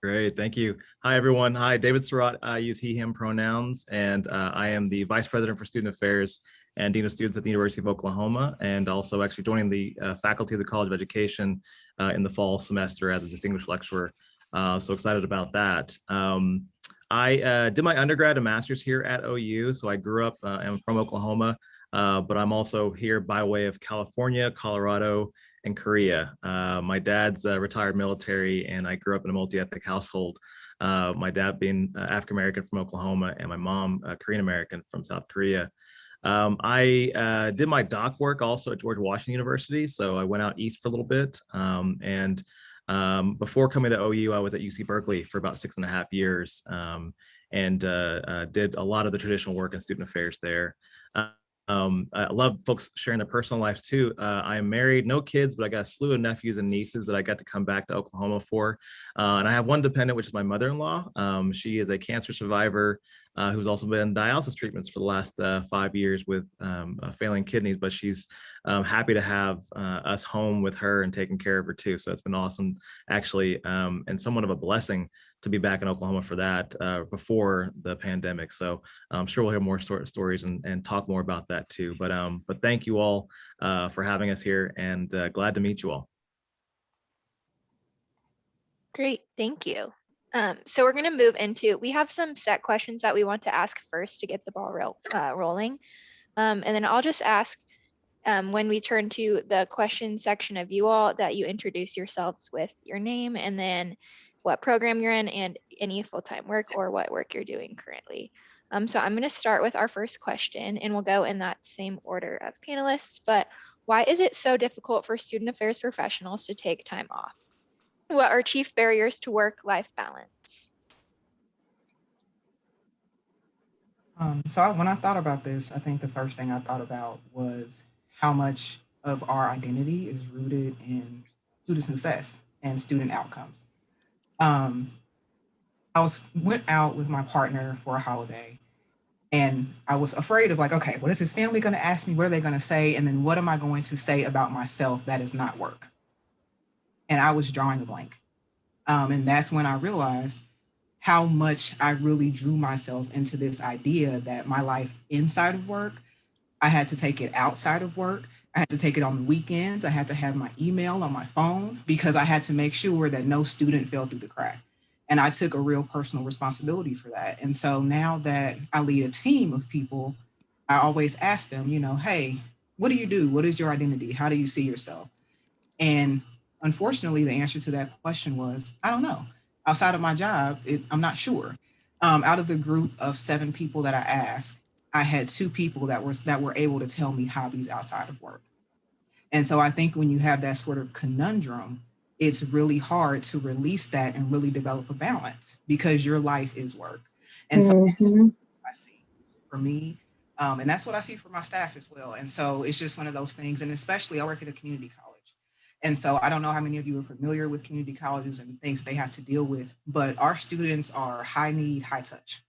Great, thank you. Hi, everyone. Hi, David Surratt. I use he, him pronouns, and I am the Vice President for Student Affairs and Dean of Students at the University of Oklahoma, and also actually joining the faculty of the College of Education in the fall semester as a distinguished lecturer. So excited about that. I did my undergrad and master's here at OU, so I grew up, I'm from Oklahoma, but I'm also here by way of California, Colorado, and Korea. My dad's retired military, and I grew up in a multi-ethnic household. My dad being African-American from Oklahoma, and my mom Korean-American from South Korea. I did my doc work also at George Washington University, so I went out east for a little bit. And before coming to OU, I was at UC Berkeley for about 6.5 years, and did a lot of the traditional work in student affairs there. I love folks sharing their personal lives too. I am married, no kids, but I got a slew of nephews and nieces that I got to come back to Oklahoma for. And I have one dependent, which is my mother-in-law. She is a cancer survivor who's also been in dialysis treatments for the last 5 years with failing kidneys, but she's happy to have us home with her and taking care of her too. So it's been awesome, actually, and somewhat of a blessing to be back in Oklahoma for that before the pandemic. So I'm sure we'll hear more stories and talk more about that too. But thank you all for having us here, and glad to meet you all. Great, thank you. So we're going to move into, we have some set questions that we want to ask first to get the ball rolling. And then I'll just ask when we turn to the question section of you all that you introduce yourselves with your name and then what program you're in and any full-time work or what work you're doing currently. So I'm going to start with our first question, and we'll go in that same order of panelists. But why is it so difficult for student affairs professionals to take time off? What are chief barriers to work-life balance? So when I thought about this, I think the first thing I thought about was how much of our identity is rooted in student success and student outcomes. I went out with my partner for a holiday, and I was afraid of like, okay, what is his family going to ask me? What are they going to say? And then what am I going to say about myself that is not work? And I was drawing a blank. And that's when I realized how much I really drew myself into this idea that my life inside of work, I had to take it outside of work. I had to take it on the weekends. I had to have my email on my phone because I had to make sure that no student fell through the crack. And I took a real personal responsibility for that. And so now that I lead a team of people, I always ask them, hey, what do you do? What is your identity? How do you see yourself? And unfortunately, the answer to that question was, I don't know. Outside of my job, I'm not sure. Out of the group of 7 people that I asked, I had 2 people that were able to tell me hobbies outside of work. And so I think when you have that sort of conundrum, it's really hard to release that and really develop a balance because your life is work. And so that's what I see for me. And that's what I see for my staff as well. And so it's just one of those things. And especially I work at a community college. And so I don't know how many of you are familiar with community colleges and things they have to deal with, but our students are high need, high touch.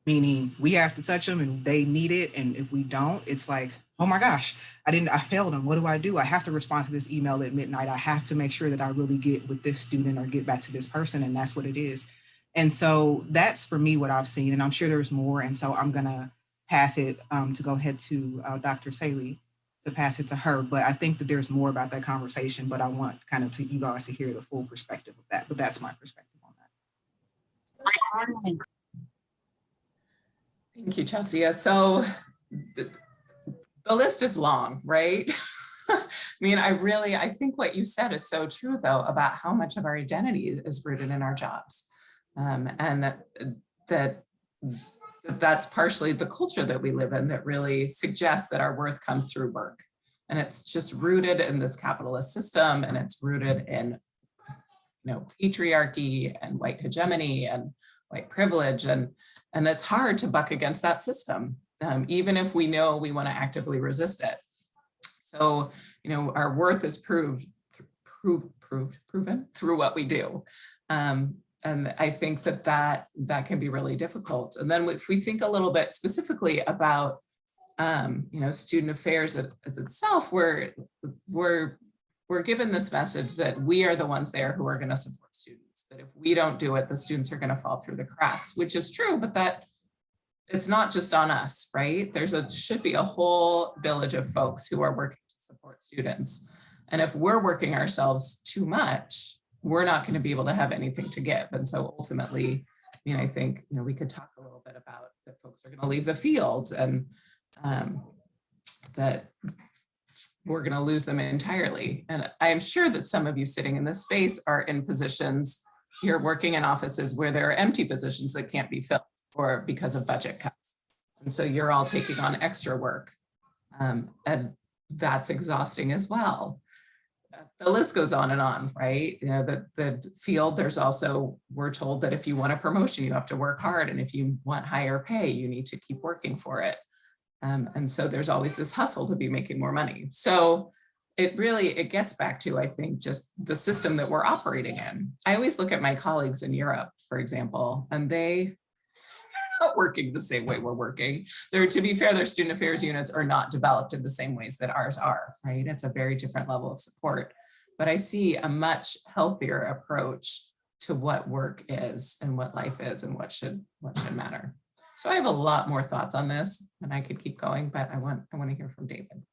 Meaning we have to touch them and they need it. And if we don't, it's like, oh my gosh, I failed them. What do? I have to respond to this email at midnight. I have to make sure that I really get with this student or get back to this person. And that's what it is. And so that's for me what I've seen. And I'm sure there's more. And so I'm going to pass it to go ahead to Dr. Saley to pass it to her. But I think that there's more about that conversation, but I want kind of to you guys to hear the full perspective of that. But that's my perspective on that. Thank you, Chelsea. So the list is long, right? I mean, I think what you said is so true, though, about how much of our identity is rooted in our jobs. And that's partially the culture that we live in that really suggests that our worth comes through work. And it's just rooted in this capitalist system, and it's rooted in, patriarchy and white hegemony and white privilege. And it's hard to buck against that system, even if we know we want to actively resist it. So, our worth is proven through what we do. And I think that can be really difficult. And then if we think a little bit specifically about, student affairs as itself, we're we're given this message that we are the ones there who are going to support students, that if we don't do it, the students are going to fall through the cracks, which is true, but that it's not just on us, right? Should be a whole village of folks who are working to support students. And if we're working ourselves too much, we're not going to be able to have anything to give. And so ultimately, I think, we could talk a little bit about that folks are going to leave the field, and that we're going to lose them entirely. And I am sure that some of you sitting in this space are in positions, you're working in offices where there are empty positions that can't be filled, or because of budget cuts. And so you're all taking on extra work. And that's exhausting as well. The list goes on and on, right? The field, there's also, we're told that if you want a promotion, you have to work hard. And if you want higher pay, you need to keep working for it. And so there's always this hustle to be making more money. So it gets back to, I think, just the system that we're operating in. I always look at my colleagues in Europe, for example, and they not working the same way we're working. To be fair, their student affairs units are not developed in the same ways that ours are, right? It's a very different level of support. But I see a much healthier approach to what work is and what life is and what should matter. So I have a lot more thoughts on this, and I could keep going, but I want to hear from David.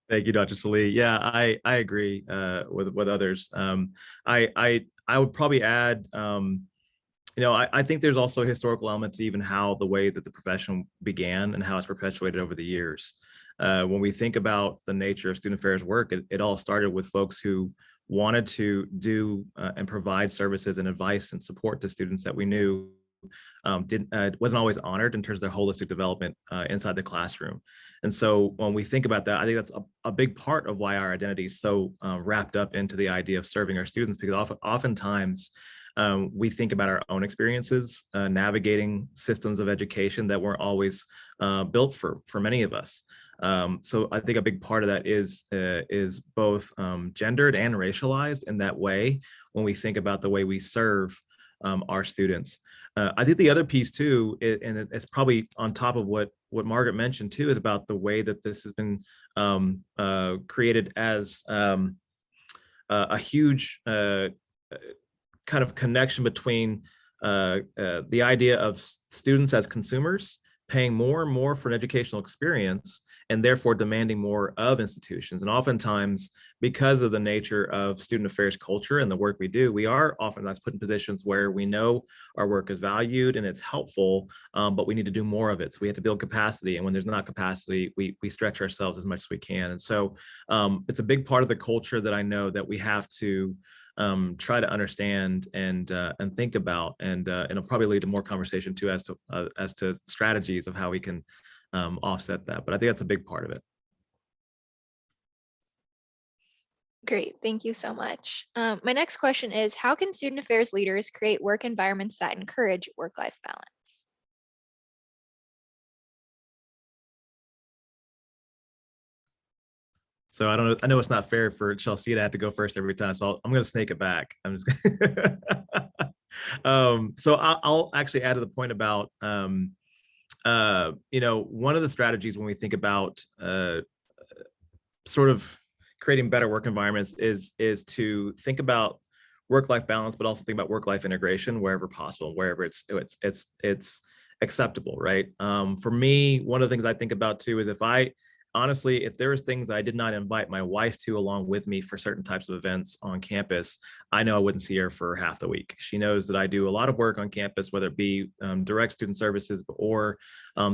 Thank you, Dr. Salee. Yeah, I agree with others. I would probably add, I think there's also a historical element to even how the way that the profession began and how it's perpetuated over the years. When we think about the nature of student affairs work, it all started with folks who wanted to do and provide services and advice and support to students that we knew wasn't always honored in terms of their holistic development inside the classroom. And so when we think about that, I think that's a big part of why our identity is so wrapped up into the idea of serving our students, because oftentimes we think about our own experiences navigating systems of education that weren't always built for many of us. So I think a big part of that is both gendered and racialized in that way when we think about the way we serve our students. I think the other piece too, and it's probably on top of what Margaret mentioned too, is about the way that this has been created as a huge kind of connection between the idea of students as consumers paying more and more for an educational experience, and therefore demanding more of institutions. And oftentimes, because of the nature of student affairs culture and the work we do, we are oftentimes put in positions where we know our work is valued and it's helpful, but we need to do more of it. So we have to build capacity. And when there's not capacity, we stretch ourselves as much as we can. And so it's a big part of the culture that I know that we have to try to understand and think about, and it'll probably lead to more conversation too as to strategies of how we can offset that. But I think that's a big part of it. Great, thank you so much. My next question is, how can student affairs leaders create work environments that encourage work-life balance? So I know it's not fair for Chelsea to have to go first every time, so I'm going to snake it back. I'm just so I'll actually add to the point about one of the strategies when we think about sort of creating better work environments is to think about work-life balance, but also think about work-life integration wherever possible, wherever it's acceptable, right? For me, one of the things I think about too is if there was things I did not invite my wife to along with me for certain types of events on campus, I know I wouldn't see her for half the week. She knows that I do a lot of work on campus, whether it be direct student services or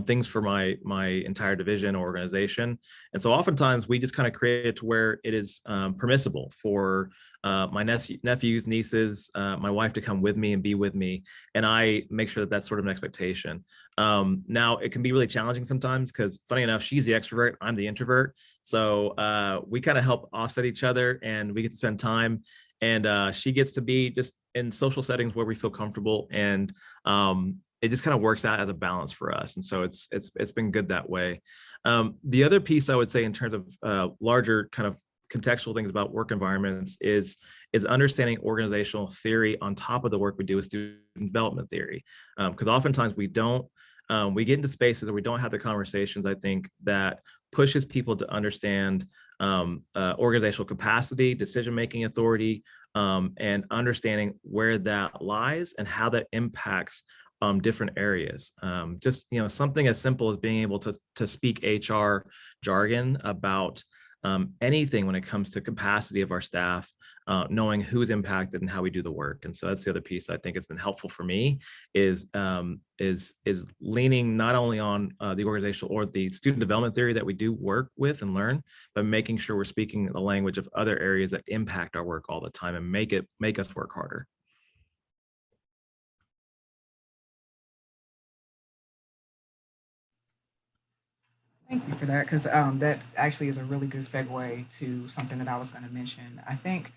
things for my entire division or organization. And so oftentimes we just kind of create it to where it is permissible for my nephews, nieces, my wife to come with me and be with me. And I make sure that that's sort of an expectation. Now it can be really challenging sometimes because, funny enough, she's the extrovert, I'm the introvert. So we kind of help offset each other, and we get to spend time, and she gets to be just in social settings where we feel comfortable, and it just kind of works out as a balance for us. And so it's been good that way. The other piece I would say in terms of larger kind of contextual things about work environments is understanding organizational theory on top of the work we do with student development theory. Because oftentimes we get into spaces where we don't have the conversations, I think, that pushes people to understand organizational capacity, decision-making authority, and understanding where that lies and how that impacts different areas. Just, something as simple as being able to speak HR jargon about anything when it comes to capacity of our staff, knowing who's impacted and how we do the work. And so that's the other piece I think has been helpful for me is leaning not only on the organizational or the student development theory that we do work with and learn, but making sure we're speaking the language of other areas that impact our work all the time and make us work harder. Thank you for that, because that actually is a really good segue to something that I was going to mention. I think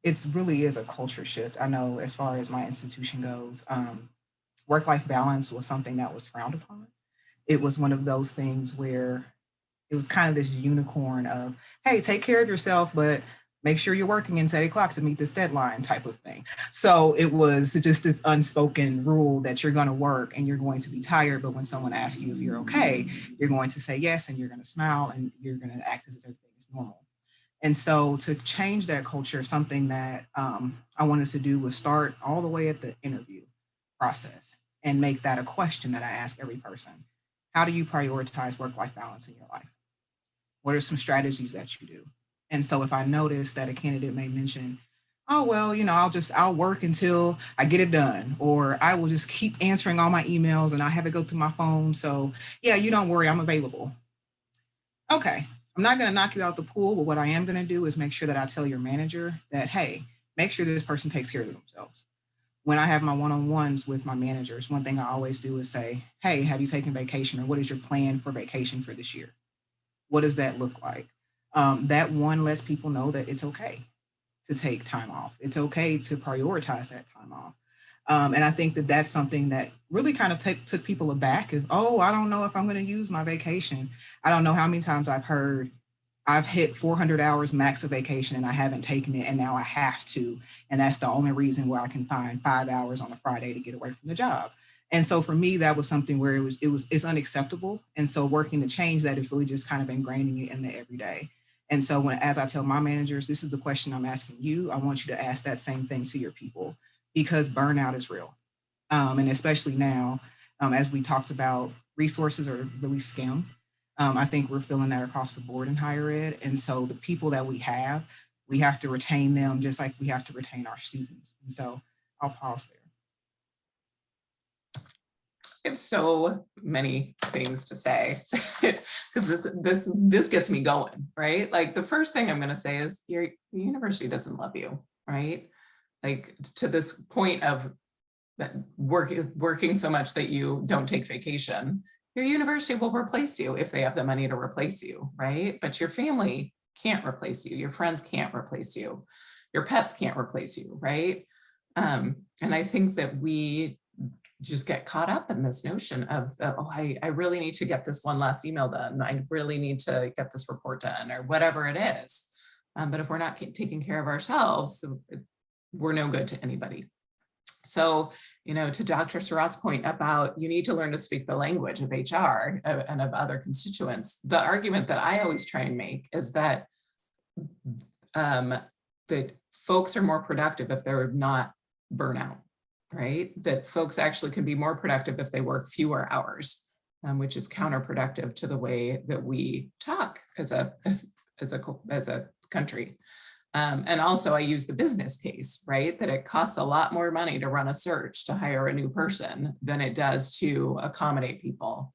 it really is a culture shift. I know as far as my institution goes, work-life balance was something that was frowned upon. It was one of those things where it was kind of this unicorn of, hey, take care of yourself, but make sure you're working until 8 o'clock to meet this deadline type of thing. So it was just this unspoken rule that you're going to work and you're going to be tired. But when someone asks you if you're okay, you're going to say yes, and you're going to smile and you're going to act as if everything is normal. And so to change that culture, something that I wanted to do was start all the way at the interview process and make that a question that I ask every person. How do you prioritize work-life balance in your life? What are some strategies that you do? And so if I notice that a candidate may mention, oh, well, I'll work until I get it done, or I will just keep answering all my emails and I have it go through my phone. So yeah, you don't worry, I'm available. Okay, I'm not going to knock you out the pool, but what I am going to do is make sure that I tell your manager that, hey, make sure this person takes care of themselves. When I have my one-on-ones with my managers, one thing I always do is say, hey, have you taken vacation, or what is your plan for vacation for this year? What does that look like? That one lets people know that it's okay to take time off. It's okay to prioritize that time off. And I think that that's something that really kind of took people aback is, oh, I don't know if I'm going to use my vacation. I don't know how many times I've heard I've hit 400 hours max of vacation and I haven't taken it, and now I have to. And that's the only reason where I can find 5 hours on a Friday to get away from the job. And so for me, that was something where it's unacceptable. And so working to change that is really just kind of ingraining it in the everyday. And so as I tell my managers, this is the question I'm asking you, I want you to ask that same thing to your people, because burnout is real. And especially now, as we talked about, resources are really scarce. I think we're feeling that across the board in higher ed. And so the people that we have to retain them just like we have to retain our students. And so I'll pause there. I have so many things to say because this gets me going, right? Like the first thing I'm going to say is your university doesn't love you, right? Like to this point of working so much that you don't take vacation, your university will replace you if they have the money to replace you, right? But your family can't replace you. Your friends can't replace you. Your pets can't replace you, right? And I think that we just get caught up in this notion of, oh, I really need to get this one last email done. I really need to get this report done or whatever it is. But if we're not taking care of ourselves, we're no good to anybody. So, to Dr. Surratt's point about you need to learn to speak the language of HR and of other constituents, the argument that I always try and make is that that folks are more productive if they're not burnout, right? That folks actually can be more productive if they work fewer hours, which is counterproductive to the way that we talk as a country. And also I use the business case, right? That it costs a lot more money to run a search to hire a new person than it does to accommodate people.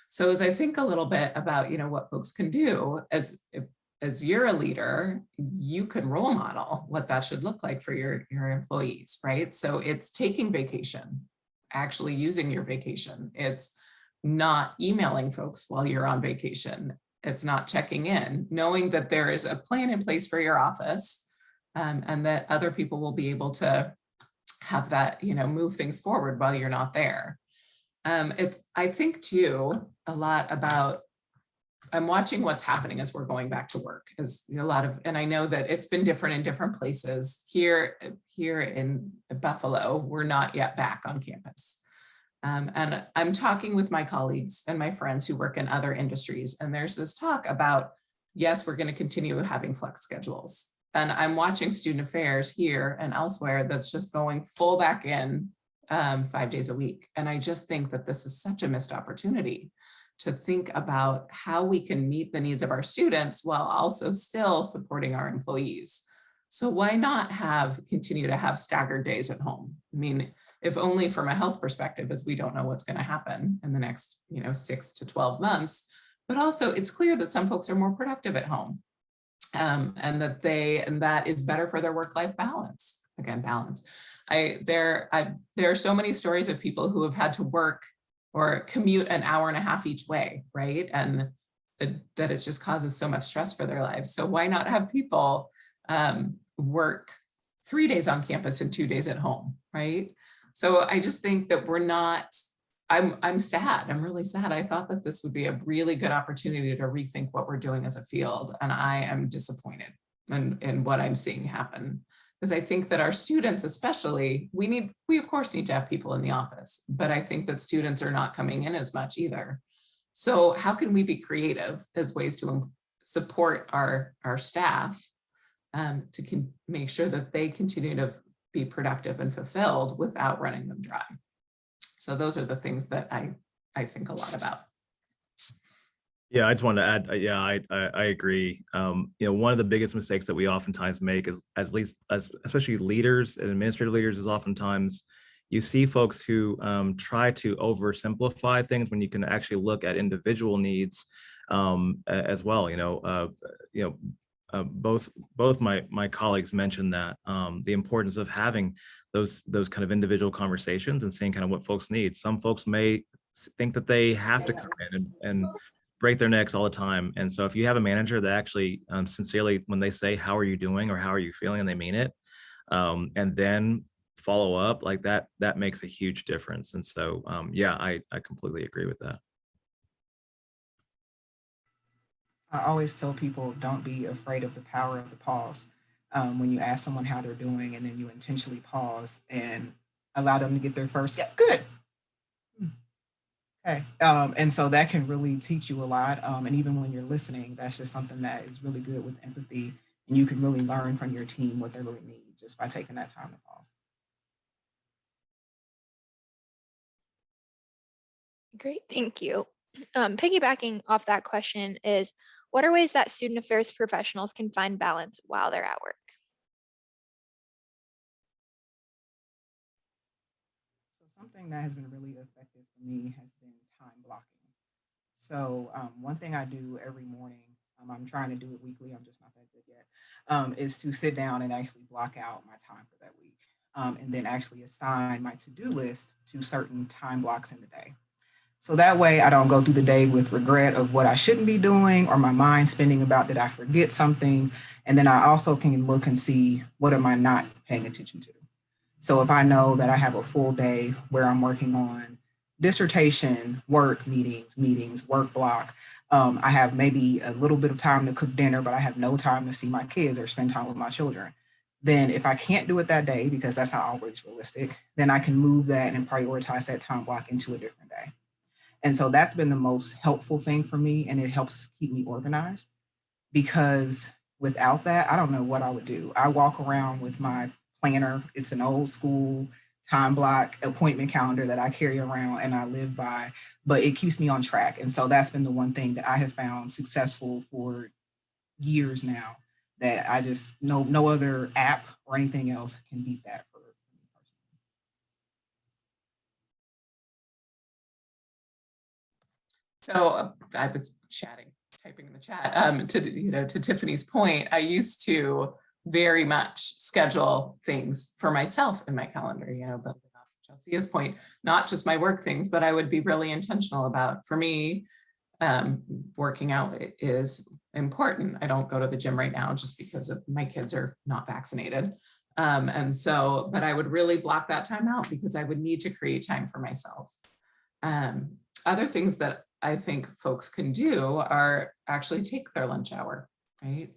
So as I think a little bit about, what folks can do, as you're a leader, you can role model what that should look like for your employees, right? So it's taking vacation, actually using your vacation. It's not emailing folks while you're on vacation. It's not checking in, knowing that there is a plan in place for your office and that other people will be able to have that, move things forward while you're not there. I think too, a lot about, I'm watching what's happening as we're going back to work and I know that it's been different in different places. Here in Buffalo, we're not yet back on campus. And I'm talking with my colleagues and my friends who work in other industries, and there's this talk about, yes, we're going to continue having flex schedules. And I'm watching student affairs here and elsewhere that's just going full back in 5 days a week. And I just think that this is such a missed opportunity to think about how we can meet the needs of our students while also still supporting our employees. So why not continue to have staggered days at home? I mean, if only from a health perspective, as we don't know what's going to happen in the next 6 to 12 months, but also it's clear that some folks are more productive at home, and that is better for their work-life balance. Again, balance. There are so many stories of people who have had to work or commute an hour and a half each way, right? And that it just causes so much stress for their lives. So why not have people work 3 days on campus and 2 days at home, right? So I just think that I'm sad. I'm really sad. I thought that this would be a really good opportunity to rethink what we're doing as a field. And I am disappointed in what I'm seeing happen. Because I think that our students, especially, we of course need to have people in the office, but I think that students are not coming in as much either. So how can we be creative as ways to support our staff to make sure that they continue to be productive and fulfilled without running them dry? So those are the things that I think a lot about. Yeah, I just wanted to add, yeah, I agree. One of the biggest mistakes that we oftentimes make is, especially leaders and administrative leaders, is oftentimes you see folks who try to oversimplify things when you can actually look at individual needs as well. Both my colleagues mentioned that the importance of having those kind of individual conversations and seeing kind of what folks need. Some folks may think that they have to come in and break their necks all the time. And so if you have a manager that actually sincerely, when they say, how are you doing or how are you feeling, and they mean it, and then follow up like that, that makes a huge difference. And so, yeah, I completely agree with that. I always tell people, don't be afraid of the power of the pause. When you ask someone how they're doing and then you intentionally pause and allow them to get their first, yeah, good. Okay. And so that can really teach you a lot. And even when you're listening, that's just something that is really good with empathy. And you can really learn from your team what they really need just by taking that time to pause. Great, thank you. Piggybacking off that question is, what are ways that student affairs professionals can find balance while they're at work? So something that has been really effective for me has been time blocking. So one thing I do every morning, I'm trying to do it weekly, I'm just not that good yet, is to sit down and actually block out my time for that week, and then actually assign my to-do list to certain time blocks in the day. So that way I don't go through the day with regret of what I shouldn't be doing or my mind spinning about did I forget something. And then I also can look and see what am I not paying attention to. So if I know that I have a full day where I'm working on dissertation, work, meetings, work block, I have maybe a little bit of time to cook dinner, but I have no time to see my kids or spend time with my children. Then if I can't do it that day, because that's not always realistic, then I can move that and prioritize that time block into a different day. And so that's been the most helpful thing for me, and it helps keep me organized, because without that, I don't know what I would do. I walk around with my planner. It's an old school time block appointment calendar that I carry around and I live by, but it keeps me on track. And so that's been the one thing that I have found successful for years now, that I just no other app or anything else can beat that for me personally. So I was typing in the chat, to Tiffany's point, I used to very much schedule things for myself in my calendar, but Chelsea's point, not just my work things, but I would be really intentional about, for me, working out is important. I don't go to the gym right now just because of my kids are not vaccinated. And so, but I would really block that time out because I would need to create time for myself. Other things that I think folks can do are actually take their lunch hour, right?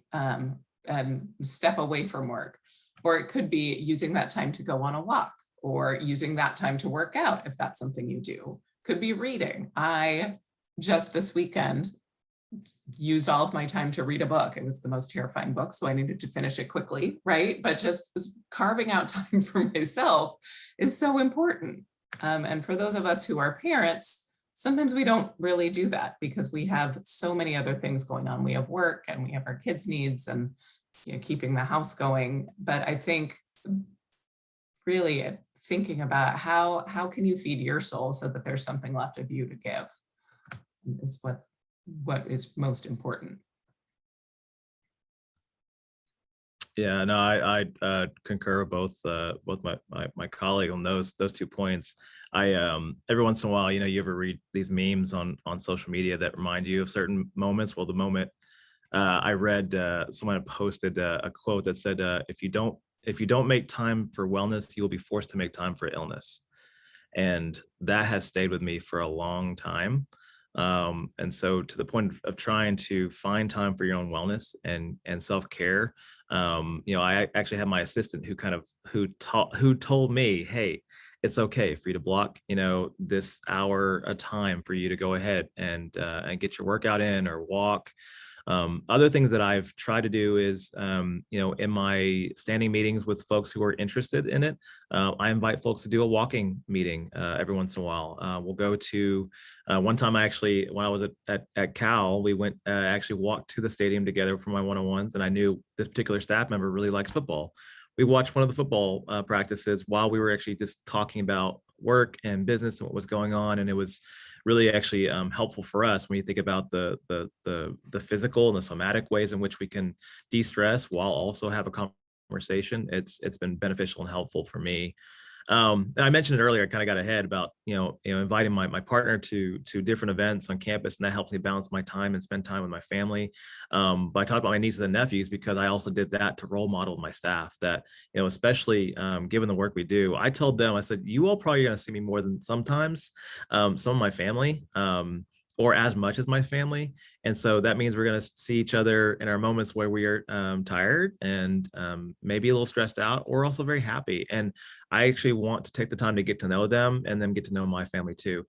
And step away from work. Or it could be using that time to go on a walk or using that time to work out if that's something you do. Could be reading. I just this weekend used all of my time to read a book. It was the most terrifying book, so I needed to finish it quickly, right? But just carving out time for myself is so important. And for those of us who are parents, sometimes we don't really do that because we have so many other things going on. We have work and we have our kids' needs and keeping the house going. But I think really thinking about how can you feed your soul so that there's something left of you to give is what is most important. Yeah, no, I concur with both my colleague on those 2 points. I every once in a while, you ever read these memes on social media that remind you of certain moments. Well, the moment I read someone posted a quote that said, if you don't make time for wellness, you will be forced to make time for illness. And that has stayed with me for a long time. And so to the point of trying to find time for your own wellness and self-care, I actually had my assistant who told me, hey, it's okay for you to block, this hour of time for you to go ahead and get your workout in or walk. Other things that I've tried to do is, in my standing meetings with folks who are interested in it, I invite folks to do a walking meeting every once in a while. We'll go to, one time when I was at Cal, we went, actually walked to the stadium together for my one-on-ones, and I knew this particular staff member really likes football. We watched one of the football practices while we were actually just talking about work and business and what was going on, and it was really actually helpful for us when you think about the physical and the somatic ways in which we can de-stress while also have a conversation. It's been beneficial and helpful for me. And I mentioned it earlier, I kind of got ahead about, inviting my partner to different events on campus, and that helps me balance my time and spend time with my family. But I talked about my nieces and nephews because I also did that to role model my staff that, especially given the work we do, I told them, I said, you all probably going to see me more than sometimes some of my family, or as much as my family. And so that means we're going to see each other in our moments where we are tired and maybe a little stressed out, or also very happy. And I actually want to take the time to get to know them and then get to know my family too.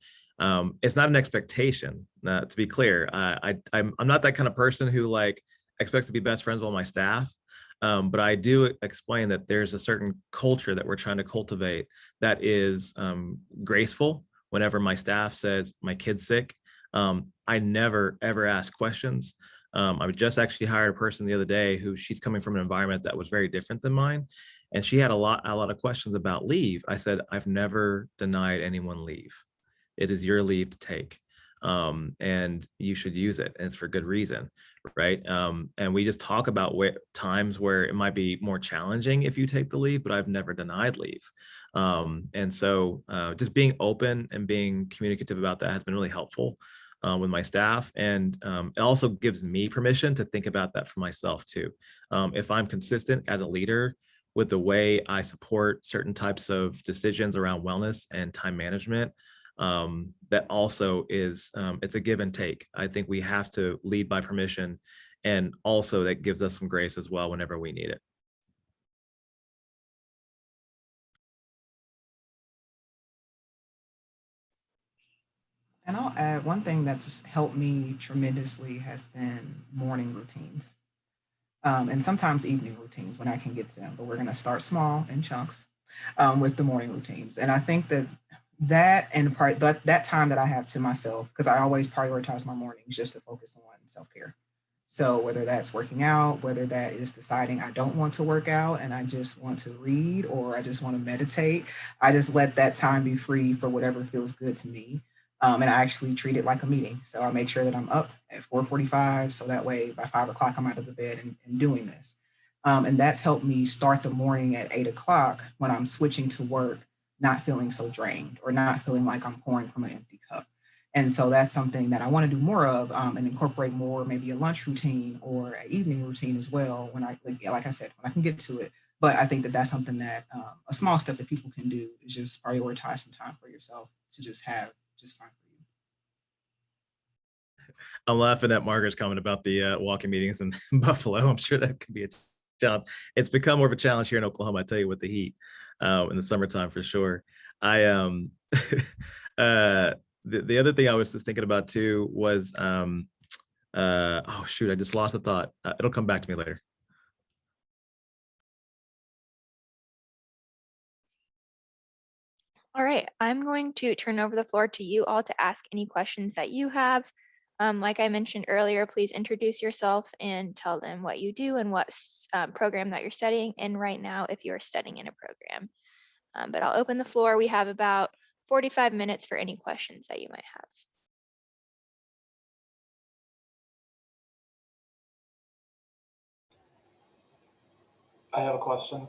It's not an expectation, to be clear. I'm not that kind of person who expects to be best friends with all my staff. But I do explain that there's a certain culture that we're trying to cultivate that is graceful. Whenever my staff says my kid's sick, I never ever ask questions. I just actually hired a person the other day who she's coming from an environment that was very different than mine, and she had a lot of questions about leave. I said, I've never denied anyone leave. It is your leave to take, and you should use it, and it's for good reason, right? And we just talk about times where it might be more challenging if you take the leave, but I've never denied leave. And so just being open and being communicative about that has been really helpful with my staff. And it also gives me permission to think about that for myself too. If I'm consistent as a leader with the way I support certain types of decisions around wellness and time management, that also is, it's a give and take. I think we have to lead by permission, and also that gives us some grace as well whenever we need it. And I'll add one thing that's helped me tremendously has been morning routines, and sometimes evening routines when I can get to them. But we're going to start small in chunks with the morning routines. And I think that and that time that I have to myself, because I always prioritize my mornings just to focus on self-care. So whether that's working out, whether that is deciding I don't want to work out and I just want to read, or I just want to meditate, I just let that time be free for whatever feels good to me. And I actually treat it like a meeting. So I make sure that I'm up at 4:45. So that way by 5 o'clock, I'm out of the bed and doing this. And that's helped me start the morning at 8 o'clock when I'm switching to work, not feeling so drained or not feeling like I'm pouring from an empty cup. And so that's something that I want to do more of, and incorporate more, maybe a lunch routine or an evening routine as well. When like I said, when I can get to it. But I think that that's something that a small step that people can do is just prioritize some time for yourself to just have just time for you. I'm laughing at Margaret's comment about the walking meetings in Buffalo. I'm sure that could be a challenge. It's become more of a challenge here in Oklahoma, I tell you, with the heat. in the summertime for sure. I the other thing I was just thinking about too was oh shoot, I just lost a thought. It'll come back to me later. All right, I'm going to turn over the floor to you all to ask any questions that you have. Like I mentioned earlier, please introduce yourself and tell them what you do and what program that you're studying in right now if you're studying in a program. But I'll open the floor. We have about 45 minutes for any questions that you might have. I have a question.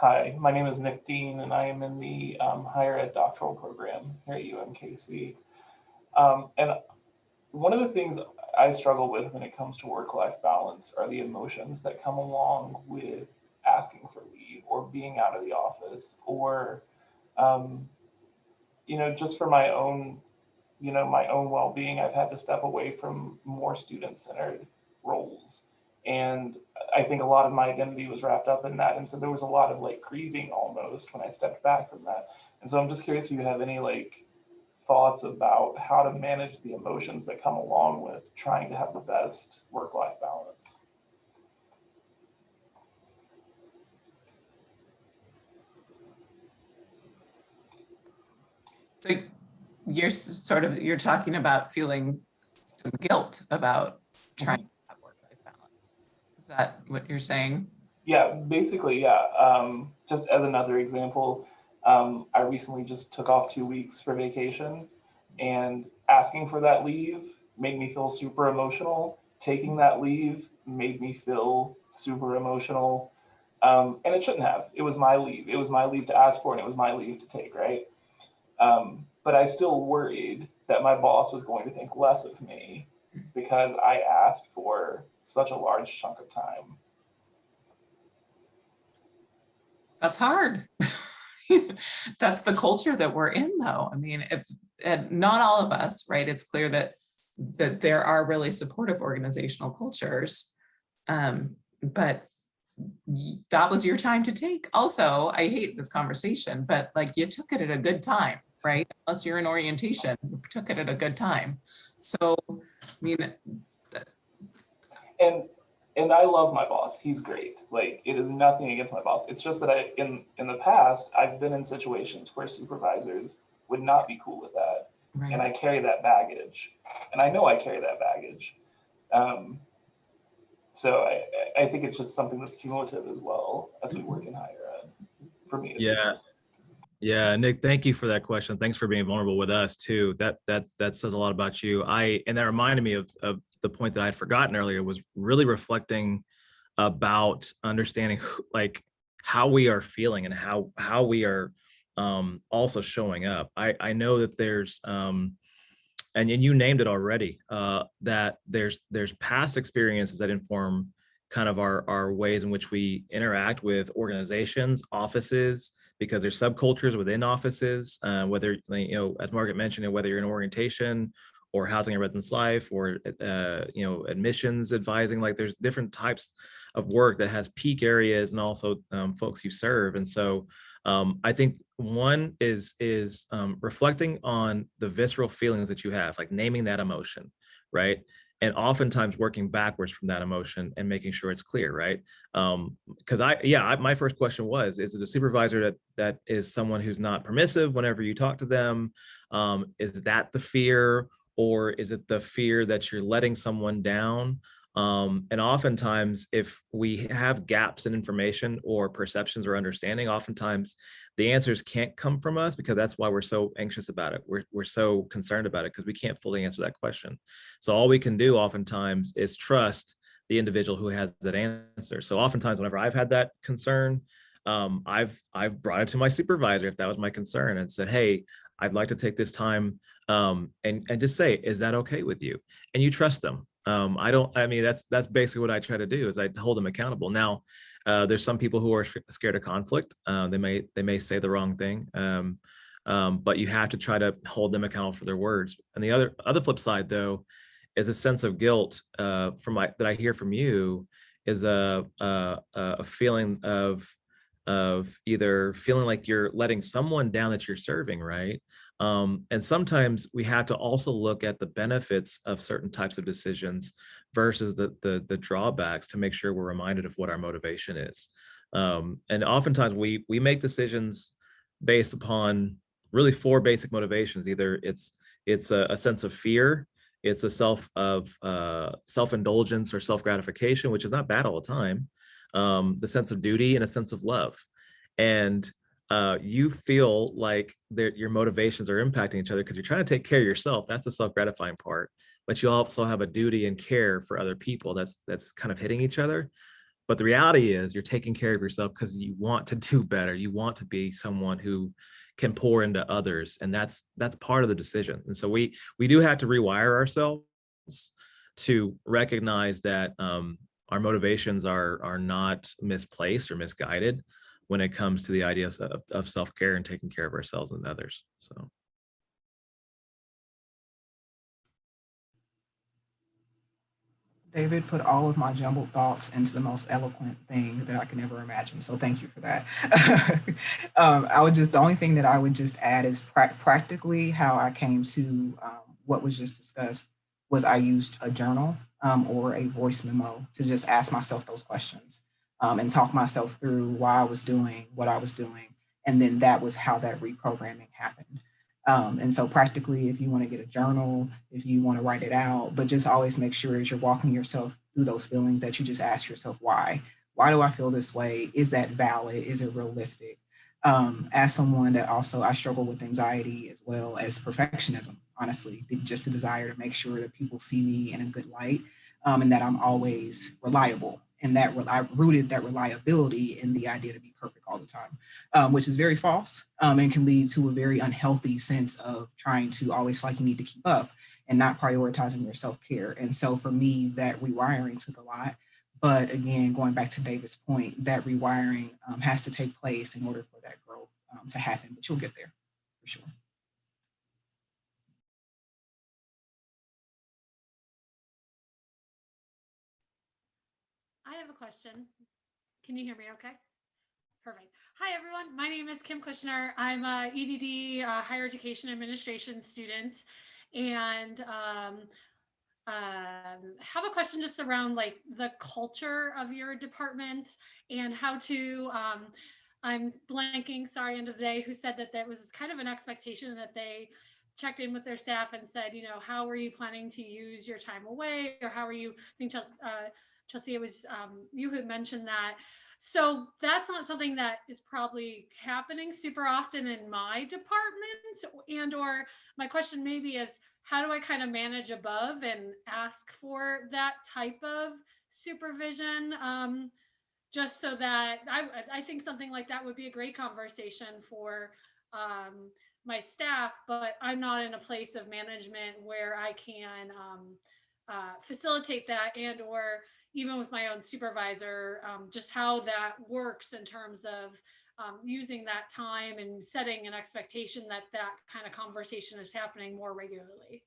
Hi, my name is Nick Dean, and I am in the higher ed doctoral program here at UMKC. And one of the things I struggle with when it comes to work-life balance are the emotions that come along with asking for leave or being out of the office, or just for my own well-being, I've had to step away from more student-centered roles. And I think a lot of my identity was wrapped up in that. And so there was a lot of like grieving almost when I stepped back from that. And so I'm just curious if you have any like thoughts about how to manage the emotions that come along with trying to have the best work-life balance. So you're talking about feeling some guilt about trying to have work-life balance. Is that what you're saying? Yeah, basically, yeah. Just as another example, I recently just took off 2 weeks for vacation, and asking for that leave made me feel super emotional. Taking that leave made me feel super emotional. And it shouldn't have. It was my leave. It was my leave to ask for, and it was my leave to take, right? But I still worried that my boss was going to think less of me because I asked for such a large chunk of time. That's hard. That's the culture that we're in, though. I mean, and not all of us, right? It's clear that there are really supportive organizational cultures, but that was your time to take. Also, I hate this conversation, but like you took it at a good time, right? Unless you're in orientation, you took it at a good time. So, I mean, and I love my boss. He's great. Like, it is nothing against my boss. It's just that in the past, I've been in situations where supervisors would not be cool with that. right. And I carry that baggage. And I know I carry that baggage. So I think it's just something that's cumulative as well as we work in higher ed, for me. Yeah, Nick, thank you for that question. Thanks for being vulnerable with us too. That says a lot about you. And that reminded me of the point that I had forgotten earlier, was really reflecting about understanding like how we are feeling and how we are also showing up. I know that there's and you named it already, that there's past experiences that inform kind of our ways in which we interact with organizations, offices, because there's subcultures within offices, whether, as Margaret mentioned, whether you're in orientation or housing and residence life or, admissions advising, like there's different types of work that has peak areas and also folks you serve. And so I think one is reflecting on the visceral feelings that you have, like naming that emotion, right? And oftentimes working backwards from that emotion and making sure it's clear, right? Because my first question was, is it a supervisor that is someone who's not permissive whenever you talk to them? Is that the fear, or is it the fear that you're letting someone down? And oftentimes, if we have gaps in information or perceptions or understanding, oftentimes the answers can't come from us, because that's why we're so anxious about it. We're so concerned about it because we can't fully answer that question. So all we can do oftentimes is trust the individual who has that answer. So oftentimes, whenever I've had that concern, I've brought it to my supervisor if that was my concern and said, hey, I'd like to take this time, and just say, is that okay with you? And you trust them. That's basically what I try to do, is I hold them accountable. Now, there's some people who are scared of conflict. They may say the wrong thing, but you have to try to hold them accountable for their words. And the other flip side, though, is a sense of guilt that I hear from you, a feeling of either feeling like you're letting someone down that you're serving, right? And sometimes we have to also look at the benefits of certain types of decisions versus the drawbacks to make sure we're reminded of what our motivation is. And oftentimes we make decisions based upon really four basic motivations. Either it's a sense of fear, it's a self-indulgence or self-gratification, which is not bad all the time, the sense of duty, and a sense of love. And you feel like your motivations are impacting each other because you're trying to take care of yourself. That's the self-gratifying part. But you also have a duty and care for other people that's kind of hitting each other. But the reality is you're taking care of yourself because you want to do better. You want to be someone who can pour into others. And that's part of the decision. And so we do have to rewire ourselves to recognize that our motivations are not misplaced or misguided when it comes to the idea of self-care and taking care of ourselves and others. So. David put all of my jumbled thoughts into the most eloquent thing that I can ever imagine. So thank you for that. The only thing that I would just add is practically how I came to what was just discussed was I used a journal or a voice memo to just ask myself those questions and talk myself through why I was doing what I was doing. And then that was how that reprogramming happened. And so practically, if you want to get a journal, if you want to write it out, but just always make sure as you're walking yourself through those feelings that you just ask yourself, why? Why do I feel this way? Is that valid? Is it realistic? As someone that also, I struggle with anxiety as well as perfectionism, honestly, just a desire to make sure that people see me in a good light and that I'm always reliable. And that I rooted that reliability in the idea to be perfect all the time, which is very false and can lead to a very unhealthy sense of trying to always feel like you need to keep up and not prioritizing your self-care. And so for me, that rewiring took a lot. But again, going back to David's point, that rewiring has to take place in order for that growth to happen, but you'll get there for sure. I have a question. Can you hear me okay? Perfect. Hi, everyone. My name is Kim Kushner. I'm a EDD higher education administration student, and have a question just around like the culture of your department and how to, I'm blanking, sorry, end of the day, who said that that was kind of an expectation that they checked in with their staff and said, you know, how are you planning to use your time away, or how are you, I think Chelsea, it was you who mentioned that. So that's not something that is probably happening super often in my department. And or my question maybe is, how do I kind of manage above and ask for that type of supervision? Just so that I think something like that would be a great conversation for my staff, but I'm not in a place of management where I can facilitate that, and or even with my own supervisor, just how that works in terms of using that time and setting an expectation that that kind of conversation is happening more regularly.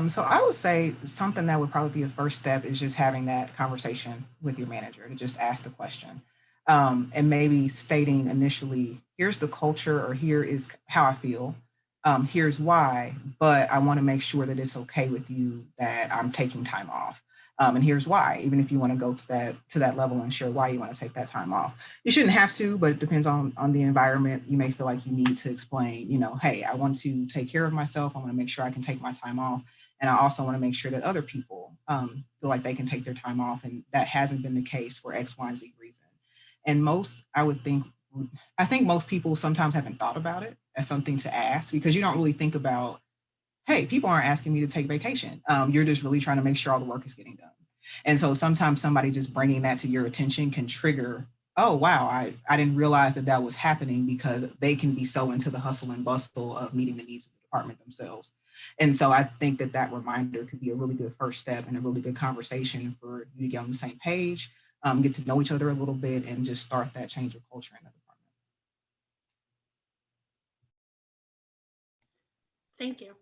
So I would say something that would probably be a first step is just having that conversation with your manager to just ask the question and maybe stating initially, here's the culture or here is how I feel. Here's why, but I want to make sure that it's okay with you that I'm taking time off. And here's why, even if you want to go to that level and share why you want to take that time off. You shouldn't have to, but it depends on the environment. You may feel like you need to explain, you know, hey, I want to take care of myself. I want to make sure I can take my time off. And I also want to make sure that other people feel like they can take their time off. And that hasn't been the case for X, Y, and Z reason. And I think most people sometimes haven't thought about it as something to ask because you don't really think about, hey, people aren't asking me to take vacation. You're just really trying to make sure all the work is getting done. And so sometimes somebody just bringing that to your attention can trigger, oh, wow, I didn't realize that was happening, because they can be so into the hustle and bustle of meeting the needs of the department themselves. And so I think that reminder could be a really good first step and a really good conversation for you to get on the same page, get to know each other a little bit, and just start that change of culture in the department. Thank you.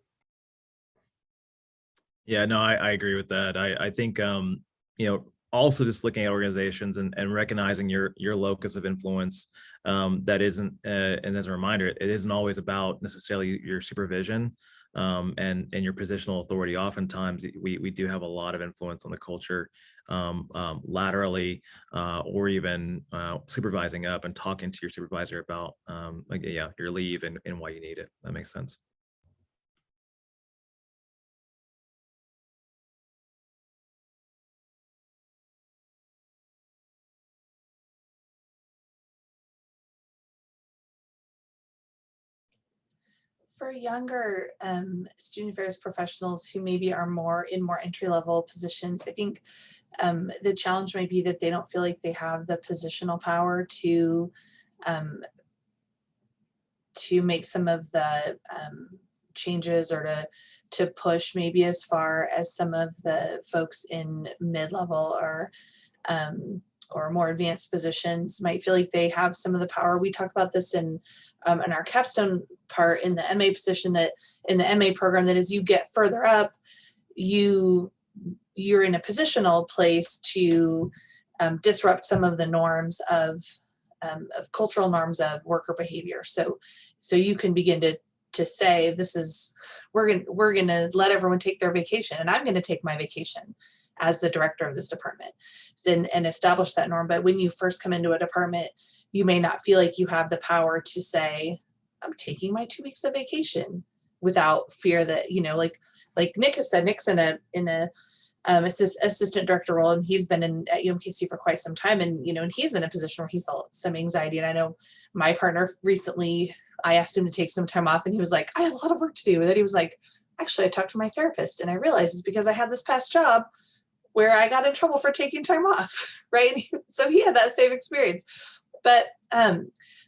Yeah, no, I agree with that. I think, also just looking at organizations and recognizing your locus of influence, that isn't, and as a reminder, it isn't always about necessarily your supervision, and your positional authority. Oftentimes we do have a lot of influence on the culture, laterally, or even supervising up and talking to your supervisor about, your leave and why you need it. That makes sense. For younger student affairs professionals who maybe are more entry level positions, I think the challenge might be that they don't feel like they have the positional power to make some of the changes, or to push maybe as far as some of the folks in mid-level or more advanced positions might feel like they have some of the power. We talk about this in our capstone part in the MA position, that in the MA program, that as you get further up, you're in a positional place to disrupt some of the norms of cultural norms of worker behavior. So you can begin to say, we're gonna let everyone take their vacation, and I'm gonna take my vacation as the director of this department, and establish that norm. But when you first come into a department, you may not feel like you have the power to say, I'm taking my 2 weeks of vacation, without fear that, like Nick has said, Nick's in a assistant director role, and he's been at UMKC for quite some time, and and he's in a position where he felt some anxiety. And I know my partner recently, I asked him to take some time off, and he was like, I have a lot of work to do. And then he was like, actually, I talked to my therapist, and I realized it's because I had this past job where I got in trouble for taking time off, right? So he had that same experience. But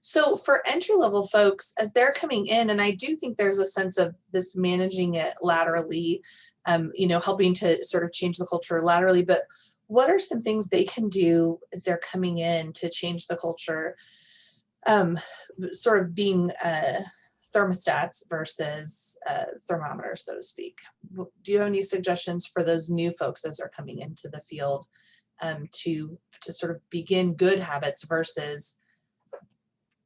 so for entry-level folks, as they're coming in, and I do think there's a sense of this managing it laterally, helping to sort of change the culture laterally, but what are some things they can do as they're coming in to change the culture, sort of being thermostats versus thermometers, so to speak? Do you have any suggestions for those new folks as they're coming into the field, to sort of begin good habits versus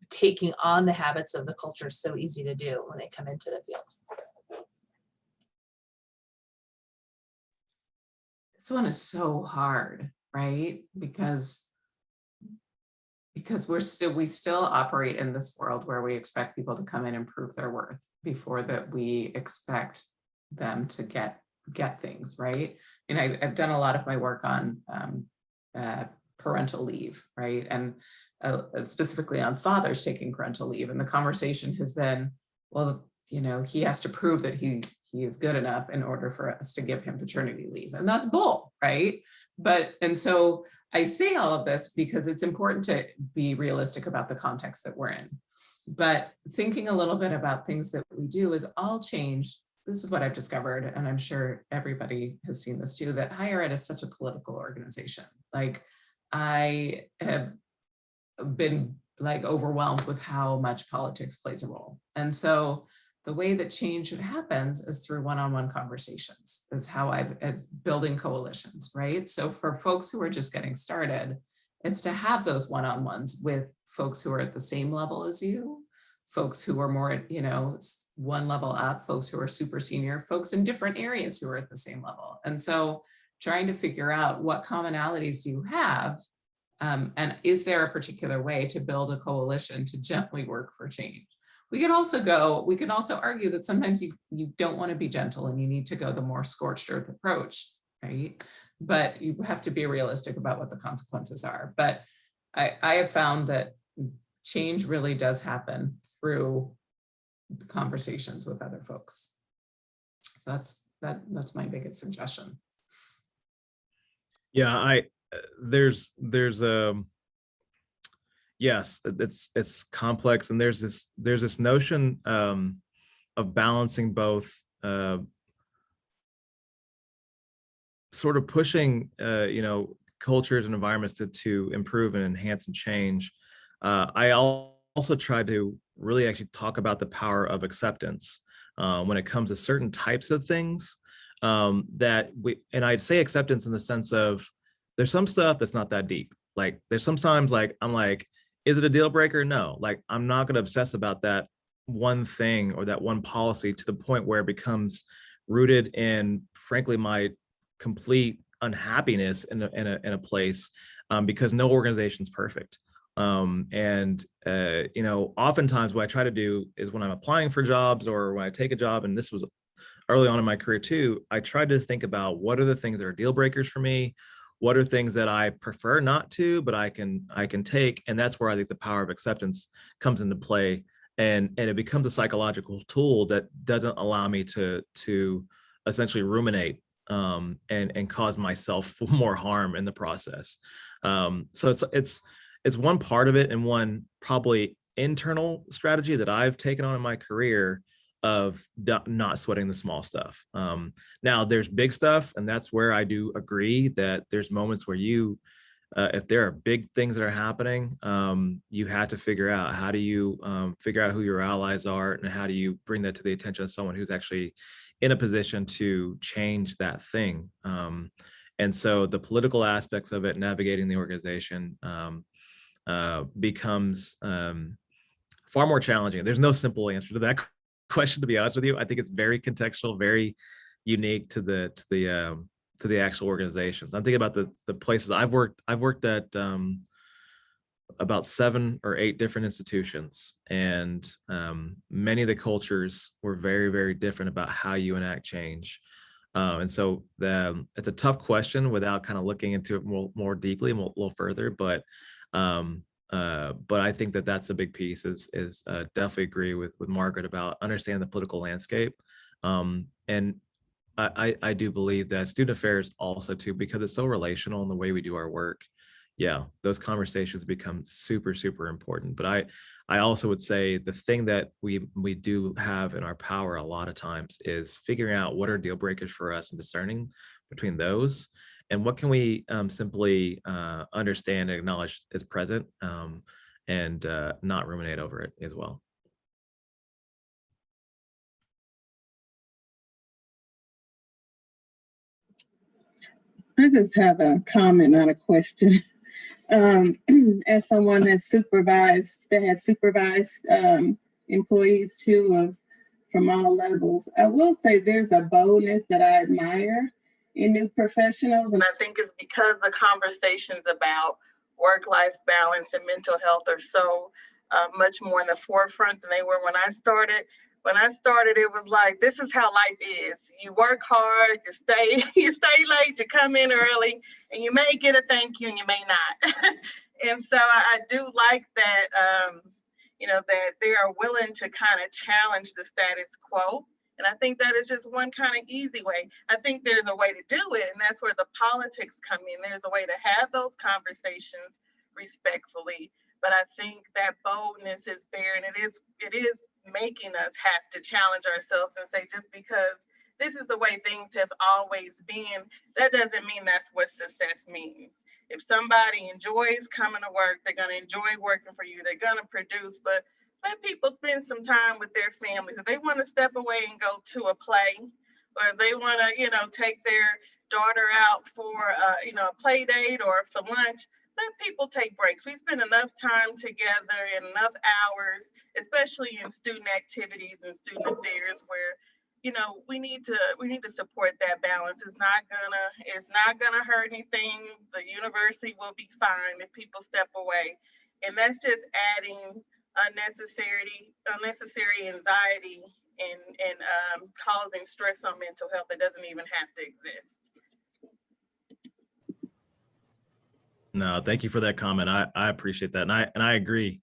taking on the habits of the culture so easy to do when they come into the field? This one is so hard, right? Because we still operate in this world where we expect people to come in and prove their worth before that we expect them to get things, right? And I've done a lot of my work on parental leave, right? And specifically on fathers taking parental leave. And the conversation has been, well, he has to prove that he is good enough in order for us to give him paternity leave. And that's bull, right? And so I say all of this because it's important to be realistic about the context that we're in. But thinking a little bit about things that we do is all change. This is what I've discovered, and I'm sure everybody has seen this too, that higher ed is such a political organization. Like, I have been overwhelmed with how much politics plays a role. And so the way that change happens is through one-on-one conversations, is how I'm building coalitions, right? So for folks who are just getting started, it's to have those one-on-ones with folks who are at the same level as you, folks who are more, one level up, folks who are super senior, folks in different areas who are at the same level. And so trying to figure out what commonalities do you have, and is there a particular way to build a coalition to gently work for change? We can also argue that sometimes you don't want to be gentle and you need to go the more scorched earth approach, right? But you have to be realistic about what the consequences are. But I have found that change really does happen through the conversations with other folks. So that's my biggest suggestion. Yeah, there's yes, it's complex, and there's this notion of balancing both, sort of pushing cultures and environments to improve and enhance and change. I also try to really actually talk about the power of acceptance when it comes to certain types of things. and I'd say acceptance in the sense of there's some stuff that's not that deep. Like there's sometimes like, I'm like, is it a deal breaker? No, like I'm not going to obsess about that one thing or that one policy to the point where it becomes rooted in, frankly, my complete unhappiness in a place, because no organization's perfect. Oftentimes what I try to do is when I'm applying for jobs or when I take a job, and this was early on in my career too, I tried to think about what are the things that are deal breakers for me, what are things that I prefer not to, but I can take, and that's where I think the power of acceptance comes into play, and it becomes a psychological tool that doesn't allow me to essentially ruminate and cause myself more harm in the process. So it's one part of it, and one probably internal strategy that I've taken on in my career of not sweating the small stuff. Now there's big stuff, and that's where I do agree that there's moments where if there are big things that are happening, you have to figure out how do you figure out who your allies are, and how do you bring that to the attention of someone who's actually in a position to change that thing. And so the political aspects of it, navigating the organization, becomes far more challenging. There's no simple answer to that question, to be honest with you. I think it's very contextual, very unique to the actual organizations. I'm thinking about the places I've worked. I've worked at about 7 or 8 different institutions, and many of the cultures were very, very different about how you enact change. And so it's a tough question without kind of looking into it more deeply and a little further. But I think that's a big piece. Is definitely agree with Margaret about understanding the political landscape, and I do believe that student affairs also too, because it's so relational in the way we do our work. Yeah, those conversations become super, super important. But I also would say the thing that we do have in our power a lot of times is figuring out what are deal breakers for us and discerning between those, and what can we simply understand and acknowledge is present, and not ruminate over it as well. I just have a comment, not a question. As someone that has supervised employees too, from all levels, I will say there's a boldness that I admire in new professionals. And I think it's because the conversations about work-life balance and mental health are so much more in the forefront than they were when I started. When I started, it was like, this is how life is. You work hard, you stay late, you come in early, and you may get a thank you and you may not. And so I do like that, that they are willing to kind of challenge the status quo. And I think that is just one kind of easy way. I think there's a way to do it, and that's where the politics come in. There's a way to have those conversations respectfully, but I think that boldness is there, and it is making us have to challenge ourselves and say, just because this is the way things have always been, that doesn't mean that's what success means. If somebody enjoys coming to work, they're going to enjoy working for you, they're going to produce, but let people spend some time with their families. If they want to step away and go to a play, or if they want to, take their daughter out for, a play date or for lunch, let people take breaks. We spend enough time together and enough hours, especially in student activities and student affairs, where we need to support that balance. It's not gonna hurt anything. The university will be fine if people step away, and that's just adding unnecessary anxiety and causing stress on mental health that doesn't even have to exist. No, thank you for that comment. I appreciate that, and I agree.